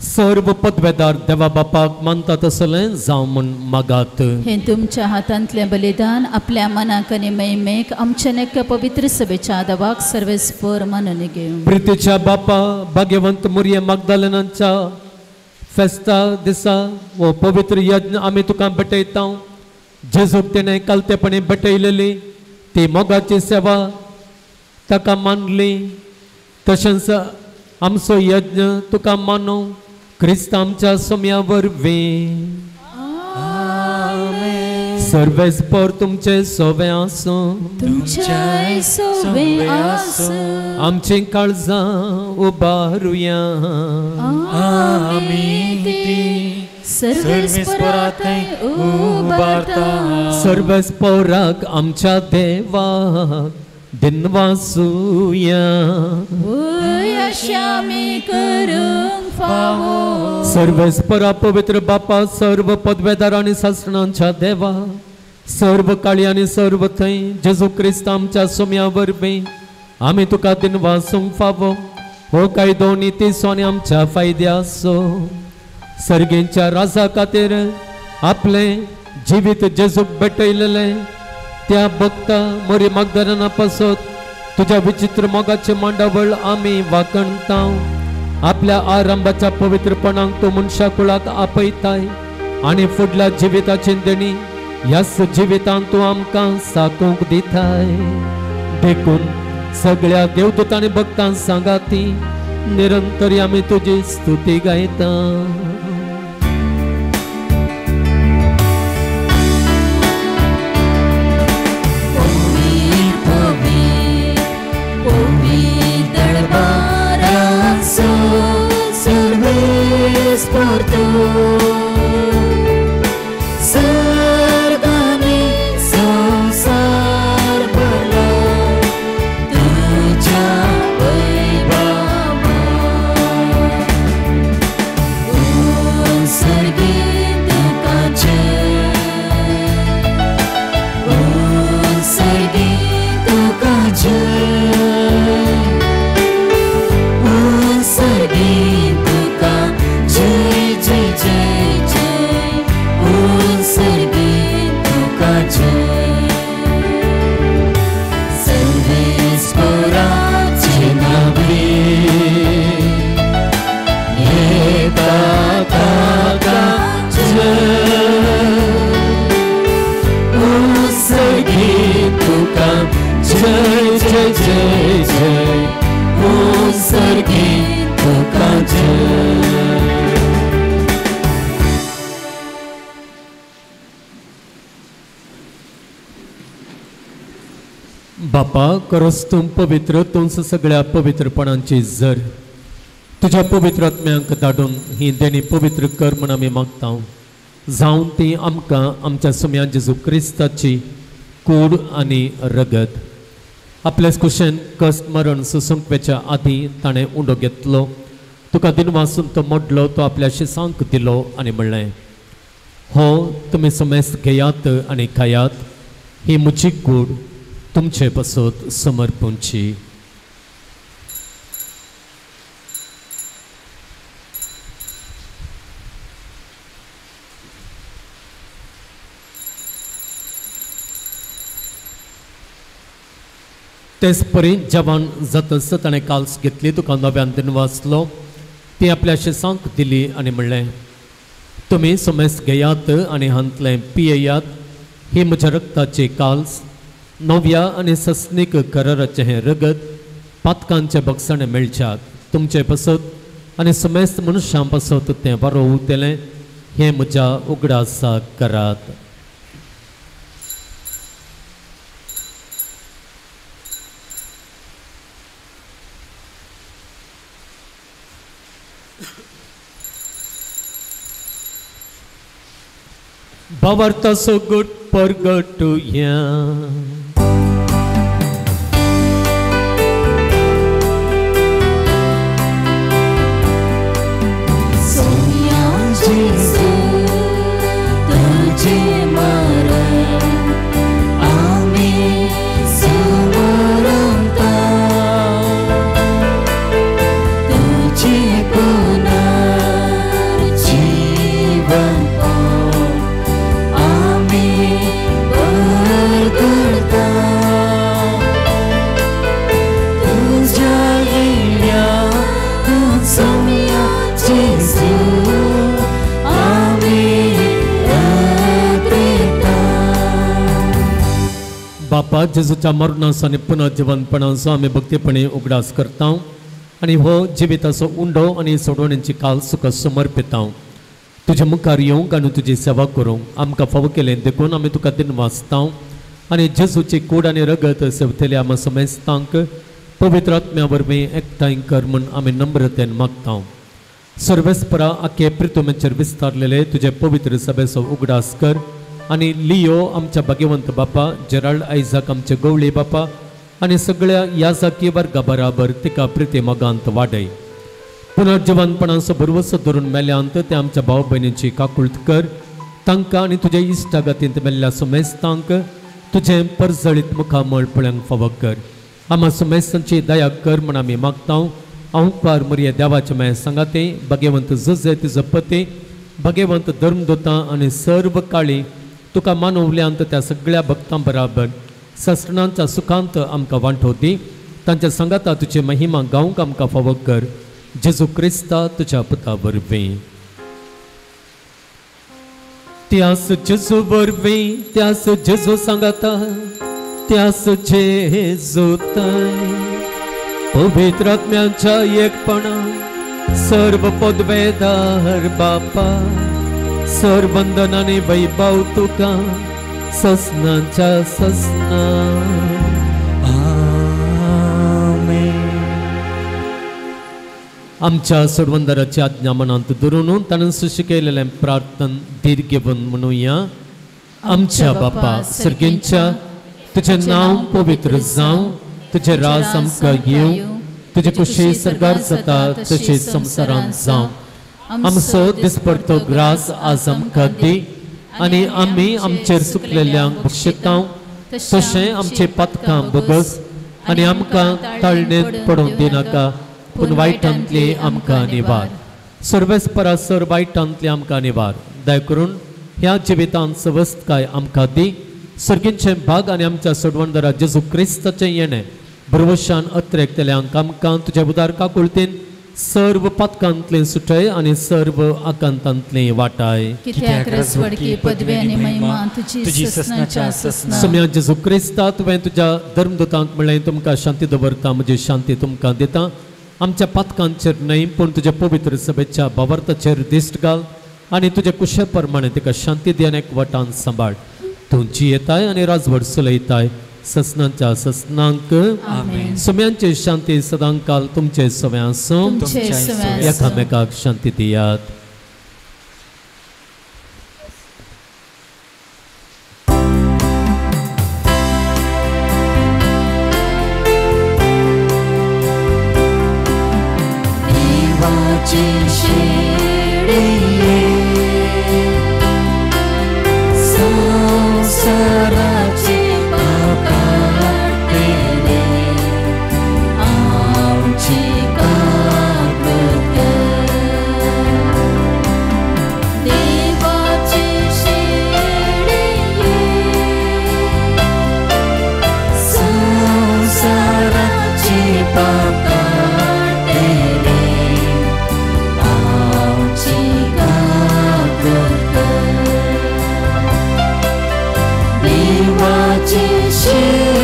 सर्व पदवेदार देवा बापाक मानता तसलें जावं म्हूण मागात. हे तुमच्या हातांतलें बलिदान आपल्या मनाक आनी मैमेक आमच्या नेक्या पवित्र सभेच्या देवाक सर्वेस्पर मानून घेवं. प्रितीच्या बापा भाग्यवंत मुरये मागदलेनांच्या फेस्ता दिसा वो पवित्र यज्ञ आमी तुका भेटयता. जेजूक तेणें कालतेपणी भेटयलेली ती मोगाची सेवा ताका मानली. तशेंच आमचो यज्ञ तुका मानू क्रिस्त आमच्या सोम्या वरवीं. सर्वेस्पर तुमचे सोवे आसूं तुमच्या सोवे आसूं आमची काळजां उबारुया. आमी ती सर्वेस्परांतय उबारता. सर्वेस्पराक आमच्या देवाक दिनवासुया. आमी करूंक फावो. सर्वेस्परा पवित्र बापा सर्व पदवेदार आनी शास्त्रणांच्या देवा सर्व काळी आनी सर्व थंय जेजू क्रिस्त आमच्या सोम्या वरवीं आमी तुका दिनवासूंक फावो. हो कायदो नितीसो आनी आमच्या फायद्या आसो. सर्गेंच्या राजा खातीर आपलें जिवीत जेजूक भेटयलेलें त्या भक्ता मोरी मागदलेना पासत तुझ्या विचित्र मोगाचे मांडावळ आमी वाकणताव. आपल्या आरंभाच्या पवित्रपणाक तूं मनशा कुळाक आपयताय आनी फुडल्या जिविताची देणी ह्याच जिवितांत तूं आमकां साकूंक दिताय. देखून सगळ्या देवदूतांनी भक्तांक सांगाती निरंतरी आमी तुजी स्तुती गायता. Por tu sargami samsar bala tuja vaibhava un sargit kache un sargit kache un sargit जय जय जय जय ओम सर्गीत तुका जय. सर्वेस्पराचे नावे येता ताका जय. ओम सर्गीत तुका जय जय जय जय ओम सर्गीत तुका जय. बापा खरोच तूं पवित्र तूंच सगळ्या पवित्रपणांची झर. तुज्या पवित्र आत्म्यांक धाडून ही देणी पवित्र कर म्हूण आमी मागता. जावं ती आमकां आमच्या सोम्या जेजू क्रिस्ताची कूड आनी रगत. आपल्याच कुशेन कस्ट मरण सुसंकवेच्या आदीं ताणें उंडो घेतलो. तुका दिनवासून तो मोडलो तो आपल्या शिसांक दिलो आनी म्हणलें हो तुमी समेस्त घेयात आनी खायात. ही म्हजी कूड तुमचे पासत समर्पूंची. तेच परी जवान जातस ताणें काल्स घेतली तुका नव्यान दिनवासलो ती आपल्या शिसांक दिली आनी म्हणलें तुमी समेस्त घेयात आनी हांतलें पियेयात. ही म्हज्या रक्ताची काल्स नव्या आनी सस्नीक कराराचें हें रगत पातकांचे बक्षणे मेळच्याक तुमचे पसत आनी समेस्त मनशां पसत तें बरो उरतलें हें म्हज्या उगडासाक करात. Bawarta gut pergatuya Sonia Jesu Tuje mara Amin Sumaranta Tuje punar Jivan बापा जेजूच्या मरणाचो आनी पुनर्जीवनपणाचो आमी भक्तीपणे उगडास करता आनी हो जिविताचो उंडो आनी सोडवण्याची काल सुख समर्पिता. तुज्या मुखार येवंक आनी तुजी सेवा करूंक आमकां फावो केलें देखून आमी तुका दिन वाचता आनी जेजूची कूड आनी रगत सेवतले आमी समेस्तांक पवित्र आत्म्या वरवीं एकठांय कर म्हूण आमी नम्रतेन मागता. सर्वेस्परा आख्खे प्रितुमेचेर विस्तारलेले तुजे पवित्र सभेचो उगडास कर आनी लियो आमच्या भाग्यवंत बापा जेराल्ड आयजाक आमचे गवळी बापा आनी सगळ्या याजाकी वर्गा बराबर तिका प्रिती मोगांत वाडय. पुनर्जीवनपणाचो भरवसो धरून मेल्यांत ते आमच्या भाव भयणींची काकुळट कर तांकां आनी तुज्या इश्टागतींत मेल्ल्या सुमेस्तांक तुजें परजळीत मुखामळ पळोवंक फावो कर. आम्हा सुमेस्तांची दया कर म्हूण आमी मागता. अवंकार मरिये देवाचे माय सांगाते भाग्यवंत जुजे तिजो पती भाग्यवंत धर्मदूतां आनी सर्व काळी तुका मानवल्यांत त्या सगळ्या भक्तां बराबर ससणांच्या सुखांत आमकां वांटो दी. तांच्या सांगाता तुजी महिमा गावंक आमकां फावो कर. जेजू क्रिस्ता तुज्या पुता वरवीं. त्यास जेजू वरवीं त्यास जेजू सांगाता त्यास जेजू पवित्र आत्म्याच्या एकपणा सर्व पदवेदार बापा सर्वंदन आनी वैभव तुका ससनांच्या ससना. आमच्या सोडवंदराची आज्ञा मनांत धरून ताणें सुशिकयलेलें प्रार्थन धीर घेवन म्हणुया. आमच्या बापा सर्गेंच्या तुजें नांव पवित्र जावं तुजें राज आमकां येवं तुजी खुशी सरकार जाता तशी संवसारांत जावं. आमचो दिसपडटो ग्रास आज आमकां दी आनी आमी आमचेर चुकलेल्यांक बक्षिता तशें आमचे पातकां बोगस आनी आमकां ताळणेंत पडोवंक दिनाका पूण वायटांतली आमकां निवार. सर्वेस्परासर वायटांतली आमकां निवार. दया करून ह्या जिवितांत सवस्तकाय आमकां दी. सर्गींचे भाग आनी आमच्या सोडवणदारा जेजू क्रिस्ताचें येणें बरवशान अत्रेकतल्यांक आमकां तुज्या उदार काकुळतेन सर्व पातकांतलें सुटय आनी सर्व आकांतांतलें वाटाय. कित्याक रसवडकी पदवी आनी महिमा तुजी ससनाच्या ससना. सम्या जेजू क्रिस्ता तुवें तुज्या धर्मदूतांक म्हणलें तुमकां शांती दवरता म्हजी शांती तुमकां दिता. आमच्या पातकांचेर न्हय पूण तुज्या पवित्र सभेच्या भावार्थाचेर दिश्ट घाल आनी तुज्या कुशे प्रमाणे तिका शांती दिवन एकवटान सांबाळ. तूं जियेताय आनी राजवट चलयताय ससनांच्या ससनांक. सम्यांची शांती सदांकाल तुमचे सवे आसूं. एकामेकाक शांती दियात. Shield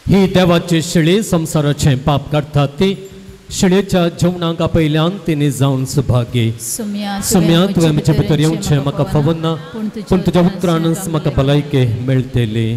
ही देवाची शिळे संसाराचे पाप काडटा ती शिळेच्या जेवणाक पयल्यान तिने जावन सुभागी सुम्या तुवें म्हजे भितर येवचें म्हाका फावून ना पूण तुज्या उतरानच म्हाका भलायकी मेळटली.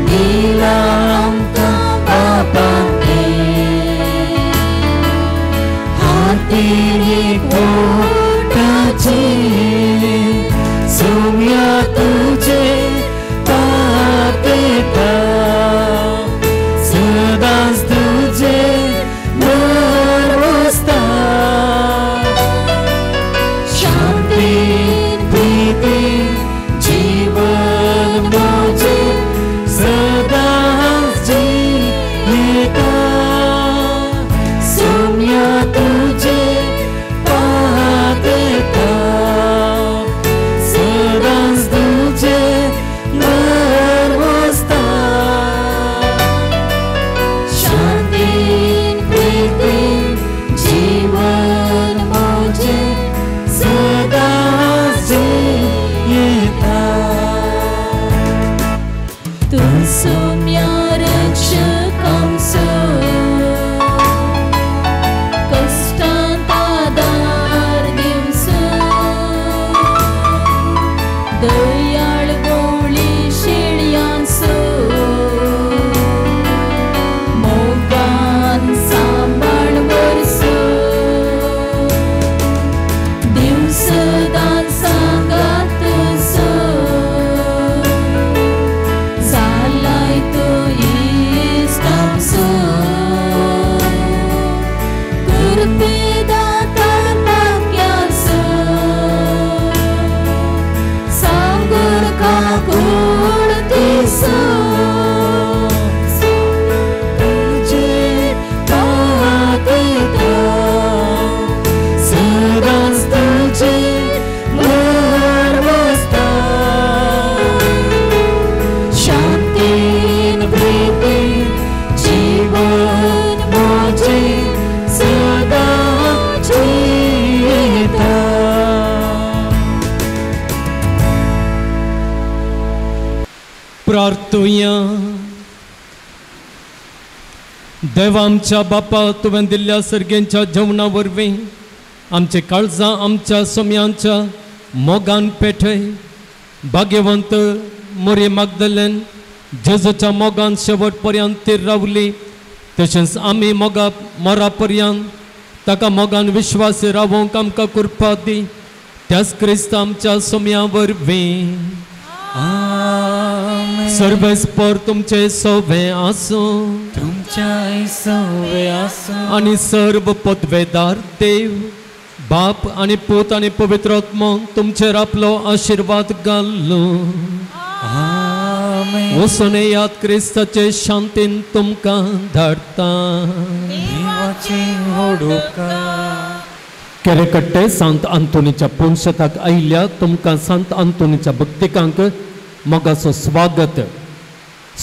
Dilam चिंतुया. देवा आमच्या बापा, तुवें दिल्ल्या सर्गेंच्या जेवणा वरवीं आमचे काळजां आमच्या सोम्यांच्या मोगान पेठय. भाग्यवंत मोरी मागदलेन जेजूच्या मोगान शेवट पर्यंत ती रावली, तशेंच आमी मोगा मरा पर्यंत ताका मोगान विश्वासी रावूंक आमकां कृपा दी. त्याच क्रिस्त आमच्या सोम्या वरवीं. सर्वेस्पर तुमचे सोवे आसूं, तुमच्या सोवे आसूं, आनी सर्व पदवेदार देव बाप आनी पूत आनी पवित्र आत्मा तुमचेर आपलो आशिर्वाद घालूं. आमेन. वचून याद क्रिस्ताचे शांतीन तुमकां धाडटा. देवाचे होडुकार. केरेकट्टे सांत आंतोनीच्या पुणशताक आयिल्ल्या तुमकां सांत आंतोनीच्या भक्तिकांक मोगाचो स्वागत.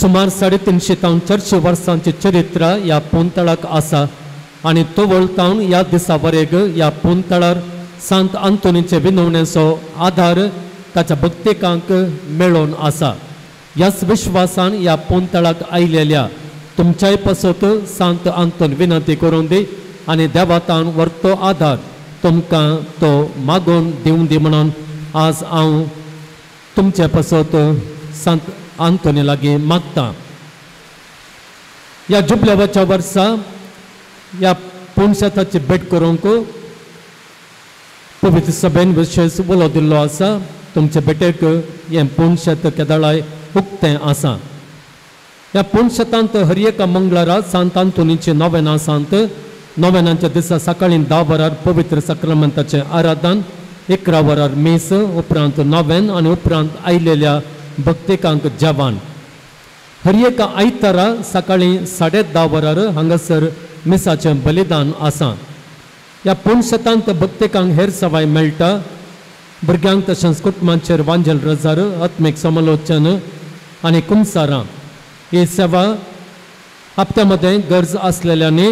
सुमार 350 वर्सांचे चरित्र ह्या पोंतळाक आसा आनी तो वळतावन ह्या दिसा वरेग ह्या पोंतळार सांत आंतोनीचे विनवणेचो आधार ताच्या भक्तिकांक मेळोवन आसा. ह्याच विश्वासान ह्या पोंतळाक आयिल्ल्या तुमच्याय पासत सांत आंतोन विनंती करून दी आनी देवातान व्हरतो आधार तुमकां तो मागून दिवं दी म्हणून आज हांव तुमचे पासत सांत आंतोनी लागीं मागता. ह्या जुबल्यावाच्या वर्सा ह्या पुणशताची भेट करूंक पवित्र सभेन विशेष उलो दिल्लो आसा. तुमचे भेटेक हें पुणशत केदाळाय उक्तें आसा. ह्या पुणशतांत हर एका मंगळारा सांत आंतोनीची नोवेनां सांत. नोवेनांच्या दिसा सकाळीं 10 वरार पवित्र सक्रामेंताचें आराधन, 11 वरार मेस, उपरांत नोवेन आनी उपरांत आयिल्ल्या भक्तिकांक जेवण. हर एका आयतारा सकाळीं 10:30 वरार हांगासर मिसाचें बलिदान आसा. ह्या पुणशतांत भक्तिकांक हेर सवाय मेळटा. भुरग्यांक तशेंच कुटुंबांचेर वांजेल रजार, आत्मीक समालोचन आनी कुमसारां ही सेवा हप्त्या मदें गरज आसलेल्यांनी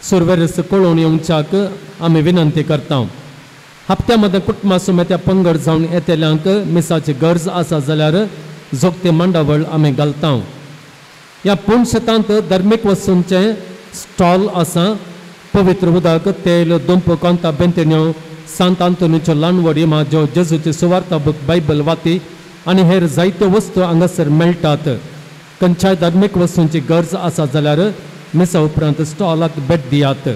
सुरवेरेस कळोवन येवच्याक आमी विनंती करता. हप्त्या मदें कुटुंबा सुमेत्या पंगड जावन येतेल्यांक मिसाची गरज आसा जाल्यार जोगती मंडावळ आमी घालता. ह्या पुणशतांत धर्मीक वस्तूंचे स्टॉल आसा. पवित्र उदक, तेल, दुंप, कोंता, बेंतिण्यो, सांत आंतोनीच्यो लानवडी, म्हाज्यो जेजूची सुवार्ता बूक, बायबल, वाती आनी हेर जायत्यो वस्तू हांगासर मेळटात. खंयच्याय धर्मीक वस्तूंची गरज आसा जाल्यार मिसा उपरांत स्टॉलाक भेट दियात.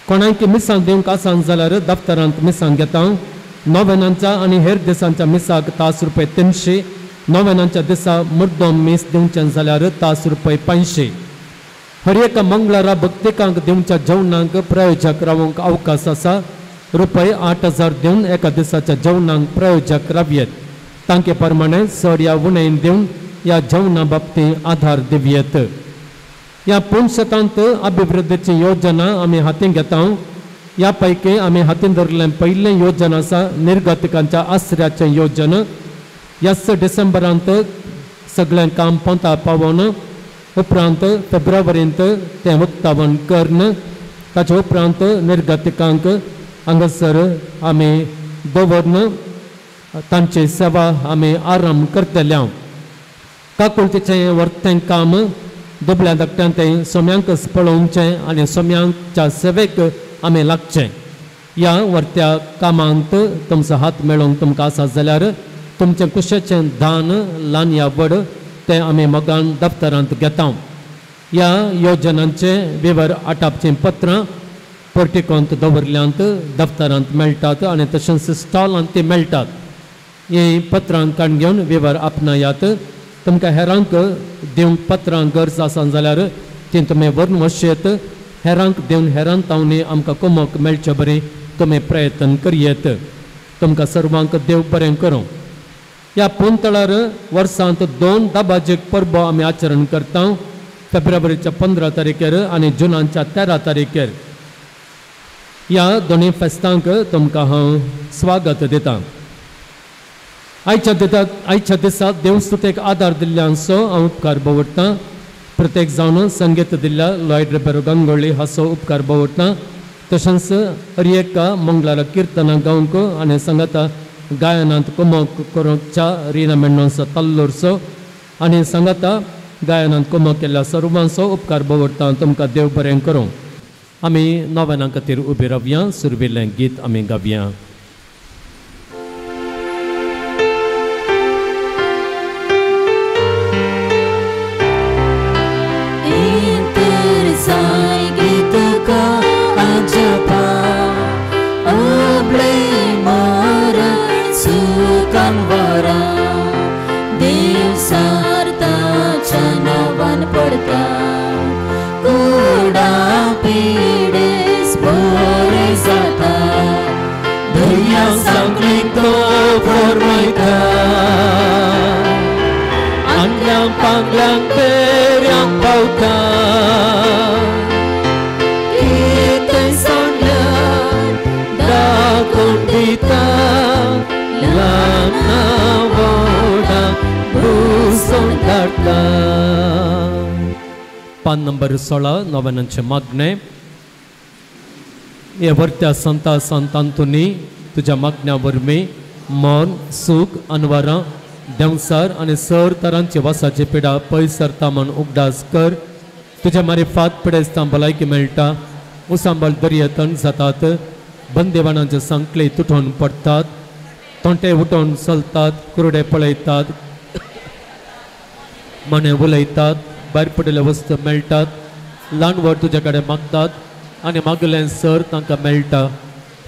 कोणाक मिसांक दिवंक आसान जाल्यार दफ्तरांत मिसांक घेता. नोवेनांच्या आनी हेर दिसांच्या मिसाक तास रुपये 300, नोवेनांच्या दिसा मुद्दम मीस दिवचें जाल्यार तास रुपये 500. हर एका मंगळारा भक्तिकांक दिवच्या जेवणाक प्रायोजक रावूंक अवकाश आसा. रुपये 8,000 दिवन एका दिसाच्या जेवणाक प्रायोजक रावयेत. तांके प्रमाणे चड या उणेन दिवन ह्या जेवणा बाबतींत आधार दिवयेत. ह्या पुणशतांत अभिवृद्धीची योजना आमी हातीन घेता. ह्या पैकी आमी हातीन धरलें पयलें योजना आसा निर्गतिकांच्या आश्रयाचें योजना. ह्याच डिसेंबरांत सगळें काम पोंता पावोवन उपरांत फेब्रुवारींत तें उक्तावण करन. ताचे उपरांत निर्गतिकांक हांगासर आमी दवरन तांची सेवा आमी आरंभ करतल्या. काकुळतीचें वर्तें काम दुबळ्या धाकट्यान तें सोम्यांकच पळोवचें आनी सोम्यांच्या सेवेक आमी लागचें. ह्या वर्त्या कामांत तुमचो हात मेळोवंक तुमकां आसा जाल्यार तुमचें कुशेचें दान ल्हान या व्हड तें आमी मोगान दफ्तरांत घेता. ह्या योजनांचें विवर आटापचीं पत्रां पोर्टिकोंत दवरल्यांत दफ्तरांत मेळटात आनी तशेंच स्टॉलांत ती मेळटात. ही पत्रां काण घेवन विवर आपणायात. तुमकां हेरांक दिवंक पत्रां गरज आसा जाल्यार ती तुमी व्हरून वचेत. हेरांक दिवन हेरां तावनी आमकां कुमोक मेळचे बरें तुमी प्रयत्न करयेत. तुमकां सर्वांक देव बरें करूं. ह्या पोंतळार वर्सांत 2 दाबाजीक परबो आमी आचरण करता. फेब्रुवारीच्या 15 तारखेर आनी जुनाच्या 13 तारखेर. ह्या दोनी फेस्तांक तुमकां हांव स्वागत दितां. आयच्या दिसा देवस्तुतेक आदार दिल्ल्यांचो हांव उपकार भोगवतां. प्रत्येक जावन संगीत दिल्ल्या लॉयड रेबेरो गंगोळी हाचो उपकार भोगवतां. तशेंच हर एका मंगळारा किर्तनां गावंक आनी संगता गायनांत कुमोक करूंकच्या रिना मेंडोन्स तल्लोरचो आनी सांगाता गायनांत कोमो केल्ल्या सर्वांचो उपकार भोगता तुमकां देव बरें करूं. आमी नव्यानां खातीर उबी रावया. सुरविल्लें गीत आमी गावया. Panglang periang pauta kita sonlan da kondita lana voda buson darta. पान नंबर 16 नव्यानांचे मागणे. हे वर्त्या संता संतांतुनी तुझ्या मागण्या वरवीं मन सूख अनवारां देंवसार आनी सर तरांचे वासाची पिडा पयस सरता म्हण उगडास कर. तुज्या मारिफात पिडेस्तां भलायकी मेळटा. उसांबळ दर्या थंड जातात. बंदिवानांचे संकले तुटून पडटात. तोंटे उठोवन चलतात. कुरडे पळयतात. मणे उलयतात. भायर पडिल्ले वस्तू मेळटात. ल्हान व्हड तुजे कडेन मागतात आनी मागलें सर तांकां मेळटा.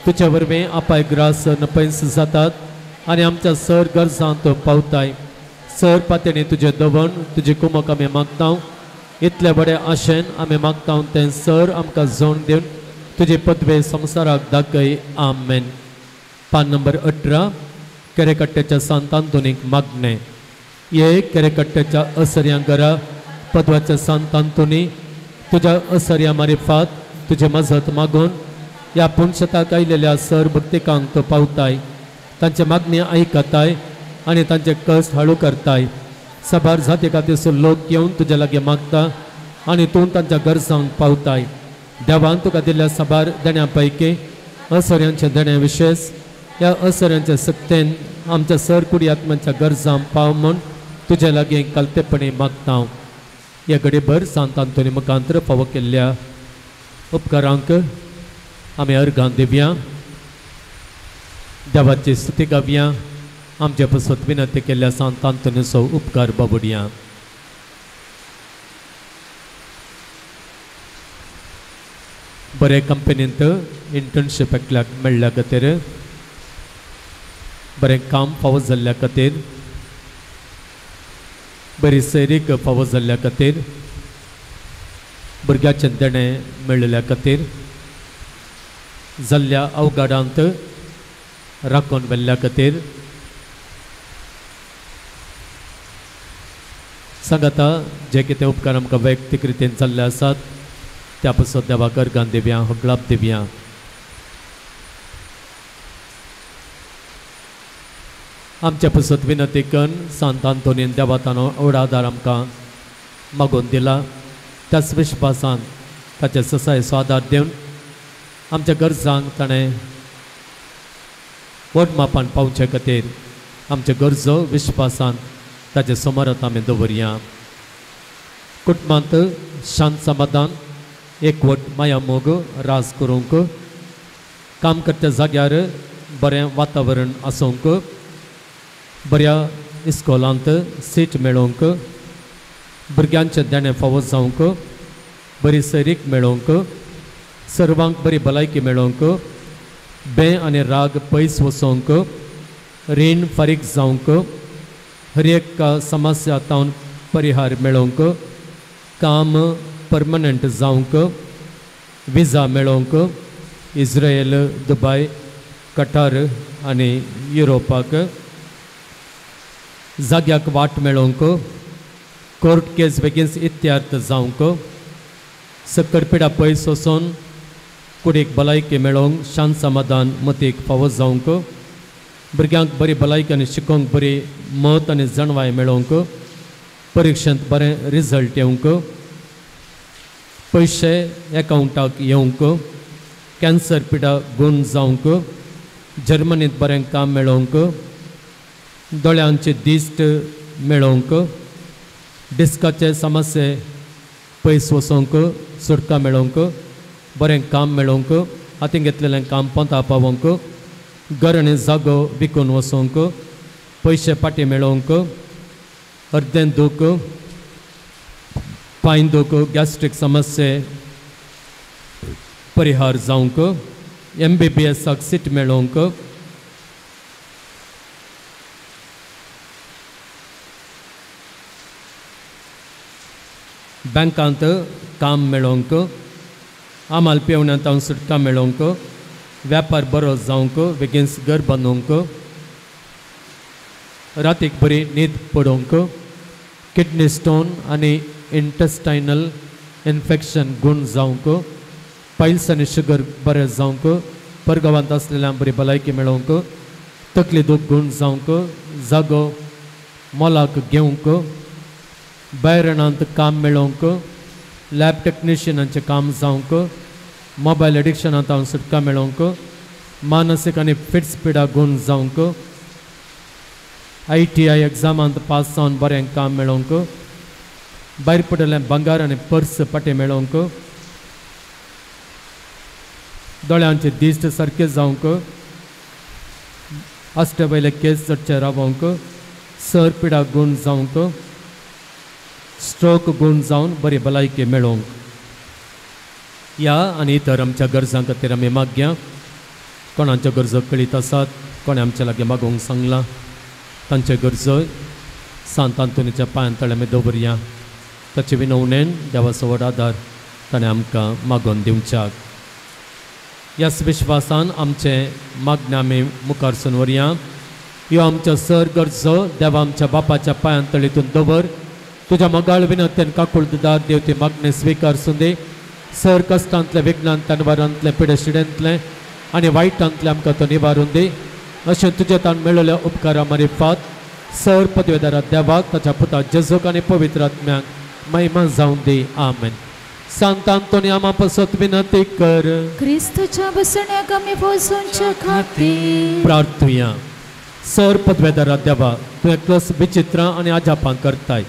तुजे वरवीं आपाय ग्रास नपयस जातात आनी आमच्या सर गरजांत पावताय. सर पातेणी तुजें दवन तुजी कुमक आमी मागता. इतले बडे आशेन आमी मागता तें सर आमकां जोड दिवन तुजे पदवे संवसाराक दाखय. आमेन. पान नंबर 18 केरेकट्टेच्या सांतांतुनीक मागणे. ये केरेकट्टेच्या असर्या घरा पदवाच्या सांतांतुनी तुज्या असर्या मारिफात तुजे मजत मागून ह्या पुणशताक आयिल्ल्या सर भक्तिकांक तो पावताय. तांचे मागणी आयकताय आनी तांचे कश्ट हळू करताय. सबार जाती खातीर लोक येवन तुजे लागीं मागता आनी तूं तांच्या गरजांक पावताय. देवान तुका दिल्ल्या सबार देण्या पैकी असर्यांचे देणे विशेष ह्या असर्यांचे सक्तेन आमच्या सर कुडी आत्म्यांच्या गरजांक पाव म्हूण तुजे लागीं कलतेपणी मागता. ह्या घडीभर सांतांतुनी मुखांतर फावो केल्ल्या उपकारांक आमी अर्घां दिवया. देवाची स्तुती गावया. आमचे पसत विनंती केल्ल्या सांतांतुनीचो उपकार बाबुडया. बरे कंपनींत इंटर्नशीप एकल्याक मेळ्ळ्या खातीर बरें काम फावो जाल्ल्या खातीर बरी सैरीक फावो जाल्ल्या खातीर भुरग्याचे देणे मेळिल्ल्या खातीर जाल्ल्या अवघाडांत राखून व्हेल्ल्या खातीर सांगाता जे कितें उपकार आमकां वैयक्तीक रितीन जाल्ले आसात त्या पासत देवाक अर्घां दिवया. हगलाप दिवया. आमच्या पासत विनंती करून सांतांतोनीन देवातानो ओडादार आमकां मागून दिला. त्याच विश्वासान ताचे ससायचो आदार दिवन आमच्या गरजांक ताणें व्हड मापान पावचे खातीर आमचे गरजो विश्वासान ताचे समोरांत आमी दवरया. कुटुंबांत शांत समाधान एकवट माया मोग रास करूंक काम करच्या जाग्यार बरें वातावरण आसूंक बऱ्या इस्कॉलांत सीट मेळोवंक भुरग्यांचे देणे फावो जावंक बरी सैरीक मेळोवंक सर्वांक बरी भलायकी मेळोवंक बे आनी राग पयस वचोवंक रीण फारीक जावंक हर एक समस्या तावन परिहार मेळोवंक काम परमनंट जावंक विजा मेळोवंक इस्रायल दुबय कटार आनी युरोपाक जाग्याक वाट मेळोवंक कोर्ट केस बेगीन इत्यार्थ जावंक सकरपिडा पयस वचोन कुडीक भलायकी मेळोवंक शांत समाधान मतीक फावो जावंक भुरग्यांक बरी भलायकी आनी शिकोवंक बरी मत आनी जणवाय मेळोवंक परिक्षेंत बरें रिजल्ट येवंक पयशे एकावंटाक येवंक कॅन्सर पिडा गूण जावंक जर्मनींत बरें काम मेळोवंक दोळ्यांचे दिश्ट मेळोवंक डिस्काचे समस्ये पयस वचोंक सुटका मेळोवंक बरें काम मेळोवंक हातीन घेतलेलें काम पोंता पावोवंक घर आनी जागो विकून वचोवंक पयशे पाटी मेळोवंक अर्दें दूख पांय दूख गॅस्ट्रीक समस्ये परिहार जावंक MBBSाक सीट मेळोवंक बँकांत काम मेळोवंक आमाल पेवण्यांत सुटका मेळोवंक व्यापार बरो जावंक बेगीन घर बांदूंक रातीक बरी न्हीद पडोवंक किडनी स्टोन आनी इंटेस्टायनल इन्फेक्शन गूण जावंक पायल्स आनी शुगर बरें जावंक परगांवांत आसलेल्या बरी भलायकी मेळोवंक तकली दूख गूण जावंक जागो मोलाक घेवंक भायरणांत काम मेळोवंक लॅब टेक्निशियनांचें काम जावंक मोबायल एडिक्शनांत सुटका मेळोवंक मानसीक आनी फिट्स पिडा गूण जावंक ITI एग्जामांत पास जावन बरें काम मेळोवंक भायर पडिल्लें भांगार आनी पर्स पाटे मेळोवंक दोळ्यांचे दिश्ट सारके जावंक आस्ते वयले केस चडचे रावंक सर पिडा गूण जावंक स्ट्रोक गूण जावन बरी भलायकी मेळोवंक ह्या आनी इतर आमच्या गरजां खातीर आमी मागया कोणाच्यो गरजो कळीत आसात कोणें आमचे लागीं मागोवंक सांगलां तांचे गरजो सांत आंतोनीच्या पांयां तळे आमी दवरया ताचे विनवणेन देवाचो व्हड आदार ताणें आमकां मागोवन दिवच्याक ह्या विश्वासान आमचे मागणे आमी मुखारसून व्हरया ह्यो आमच्यो सर गरजो देवा आमच्या बापाच्या पांयां तळीतून दवर तुज्या मोगाळ विनंतेन काकुळदार देव ती मागणी स्विकारसूं दे सर कश्टांतले विघ्नांतले निवारांतले पिडेशिडेंतले आनी वायटांतले आमकां तो निवारून दे अशें तुजे ताण मेळिल्ल्या उपकारा मारिफात सर पदवेदारा देवाक ताच्या पुता जेजूक आनी पवित्र आत्म्याक महिमा जावं दी आमेन. सांत आंतोनी आमा पासत विनंती कर. क्रिस्तुच्या बसण्याक आमी पोसोवच्या खातीर प्रार्थुया. सर पदवेदारा देवा तूं एकलोच विचित्रां आनी आजापां करताय.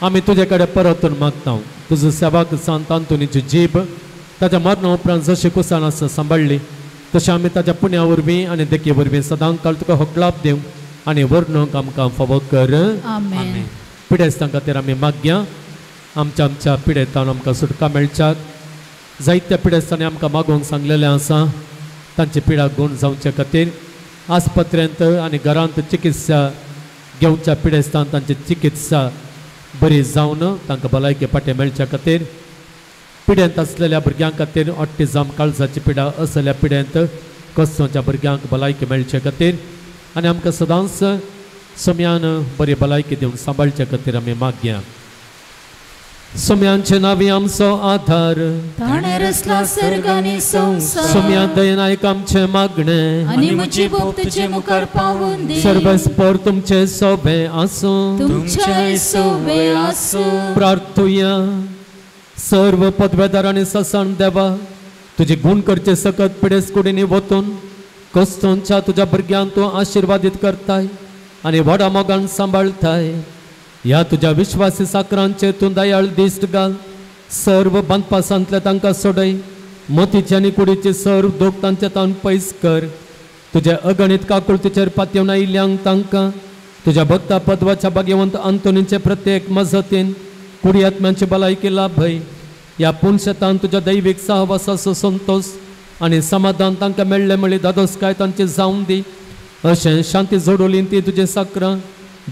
आमी तुजे कडेन परतून मागता तुजो सेवाक सांत आंतोनीची जीब ताच्या मरणा उपरांत जशी कुसाण आसा सांबाळ्ळी तशें आमी ताच्या पुण्या वरवीं आनी देखे वरवीं सदांच काळ तुका होकलाप दिवं आनी वर्णूंक आमकां फावो कर. आमेन. पिडेस्तां खातीर आमी मागया आमच्या पिडेतान आमकां सुटका मेळच्याक. जायत्या पिडेस्तांनी आमकां मागोवंक सांगलेलें आसा तांची पिडा गूण जावचे खातीर आस्पत्रेंत आनी घरांत चिकित्सा घेवच्या पिडेस्तान तांची चिकित्सा बरी जावन तांकां भलायकी पाटे मेळच्या खातीर पिडेंत आसलेल्या भुरग्यां खातीर ऑटिझम काळजाची पिडा असल्या पिडेंत कस्सोच्या भुरग्यांक भलायकी मेळचे खातीर आनी आमकां सदांच सोम्यान बरी भलायकी दिवन सांबाळचे खातीर आमी मागया. सोम्यांचे नांवी आमचो आधार ताणें रचला सर्ग आनी संवसार. सोम्या दयेन आयक आमचे मागणे आनी म्हजी भोग तुजे मुखार पावून दी. सर्वस्पर तुमचे सोबे आसूं. तुमचे सोबे आसूं. प्रार्थुया. सर्व पदवेदार आनी ससाण देवा तुजे गुण करचे सकत पिडेस कुडींनी वतून कस्तोंच्या तुज्या भुरग्यांक तूं आशिर्वादीत करताय आनी व्हडा मोगान सांबाळताय. ह्या तुज्या विश्वासी साकरांचेर तूं दयाळ दिश्ट घाल. सर्व बांदपासांतले तांकां सोडय. मोतीची आनी कुडीची सर्व दोग तांचे तान पयस कर. तुजे अगणित काकुळतीचेर पातयेवन आयिल्ल्यांक तांकां तुज्या भक्ता पदवाच्या भाग्यवंत आंतोनीचे प्रत्येक मजतीन कुडी आत्म्यांची भलायकी लाभय. ह्या पुणशेतान तुज्या दैवीक सहवासाचो संतोष आनी समाधान तांकां मेळ्ळे म्हळी दादोसकाय तांची जावं दी. अशें शांती जोडोलीन ती तुजे साकरां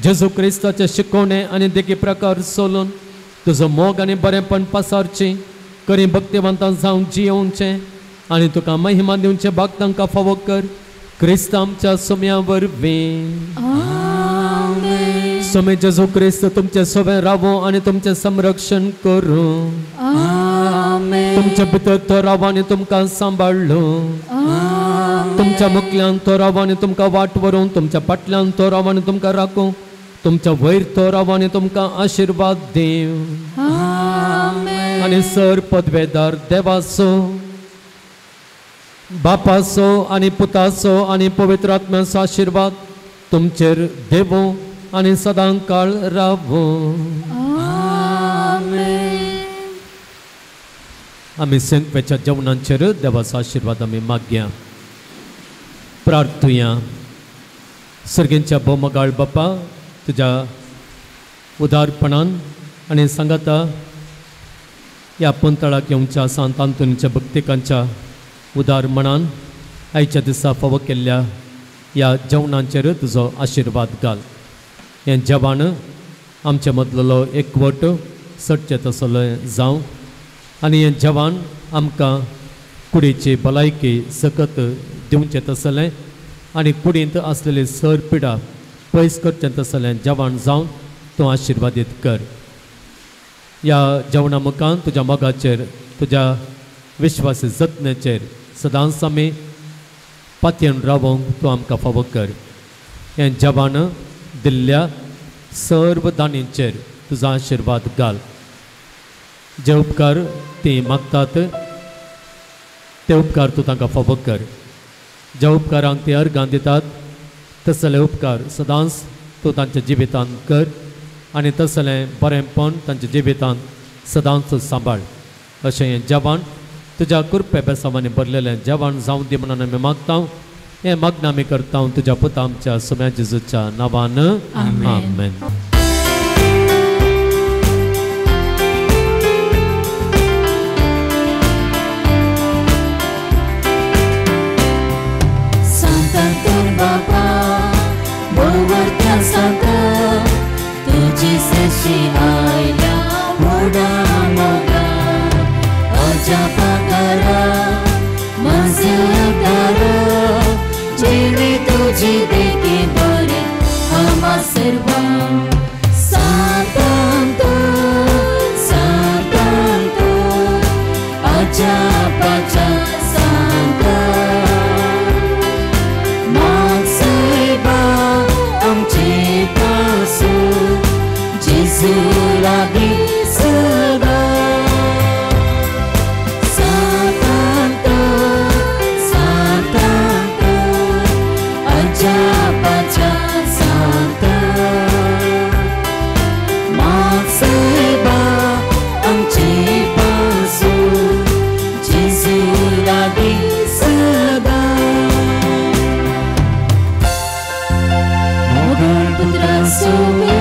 जेजू क्रिस्ताचे शिकोवणे आनी देखी प्रकार सोलून तुजो मोग आनी बरेंपण पसारची करी भक्तिवंतां जावं जियोवचें आनी तुका महिमा दिवचे भाग तांकां फावो कर. क्रिस्त आमच्या सोम्या वरवीं. आमेन. सोमे जेजू क्रिस्त तुमचे सोबे रावो आनी तुमचे संरक्षण करूं. आमेन. तुमचे भितर तो रावो आनी तुमकां सांबाळलो. आमेन. तुमच्या मुखल्यान तो रावो आनी तुमकां वाट व्हरूं. तुमच्या फाटल्यान तो रावो आनी तुमकां राखूं. तुमच्या वयर तो रावो आनी तुमकां आशिर्वाद दिवं. आमेन. आनी सर पदवेदार देवाचो बापाचो आनी पुताचो आनी पवित्र आत्म्याचो आशिर्वाद तुमचेर देवो आनी सदां काळ रावो. आमी सेंकवेच्या जेवणांचेर देवाचो आशिर्वाद आमी मागया. प्रार्थुया. सर्गेंच्या बोमगाळ बापा, तुज्या उदारपणान आनी सांगाता ह्या पंतळाक येवच्या सांत आंतोनीच्या भक्तिकांच्या उदार मनान आयच्या दिसा फावो केल्ल्या ह्या जेवणांचेर तुजो आशिर्वाद घाल. हें जेवण आमच्या मदलो एकवट सटचें तसलें जावं आनी हें जेवण आमकां कुडीची भलायकी सकत दिवचें तसलें आनी कुडींत आसलेली सर पिडा पयस करचें तसलें जेवण जावन तूं आशिर्वादीत कर. ह्या जेवणा मुखार तुज्या मोगाचेर तुज्या विश्वासी जतनेचेर सदांच आमी पातयेन रावोंक तूं आमकां फावो कर. हें जेवण दिल्ल्या सर्व दानींचेर तुजो आशिर्वाद घाल. जे उपकार ती मागतात ते उपकार तूं तांकां फावो कर. ज्या उपकारांक ती अर्गां दितात तसले उपकार सदांच तूं तांच्या जिवितांत कर आनी तसलें बरेंपण तांच्या जिवितांत सदांच सांबाळ. अशें हें जेवण तुज्या कृपे बेसांवांनी भरलेलें जेवण जावं दी म्हणून आमी मागता. हें मागणें आमी करता तुज्या पुता आमच्या सुम्या जेजूच्या नांवान. आमेन. तुझी सशी आयल्या मोडा मोगा अजा पगारा मजदारा जिवी तुझी देखी बरे आमा सर्वा सांतांतो सांतांतो अजा पजा सांता मागसैबा आमचे Pasu Zulabi Sada Santanto Santanto Aja Paja Santa Makseba Amci Pasu Zulabi Sada Mogar Putra Sobe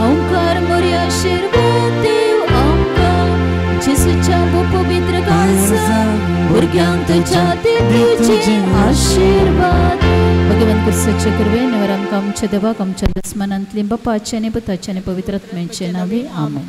Omkar मोरी आशीर्वाद देव आमकां जेसूच्या पवित्र काळजा भुरग्यांक तुज्या तुझे आशीर्वाद. भगवान कुर्साचे कुरवेन वर आमकां आमच्या देवाक आमच्या दसमानांतली बापाचे आनी पुताचे आनी पवित्र आत्म्याचे नांवे आमेन.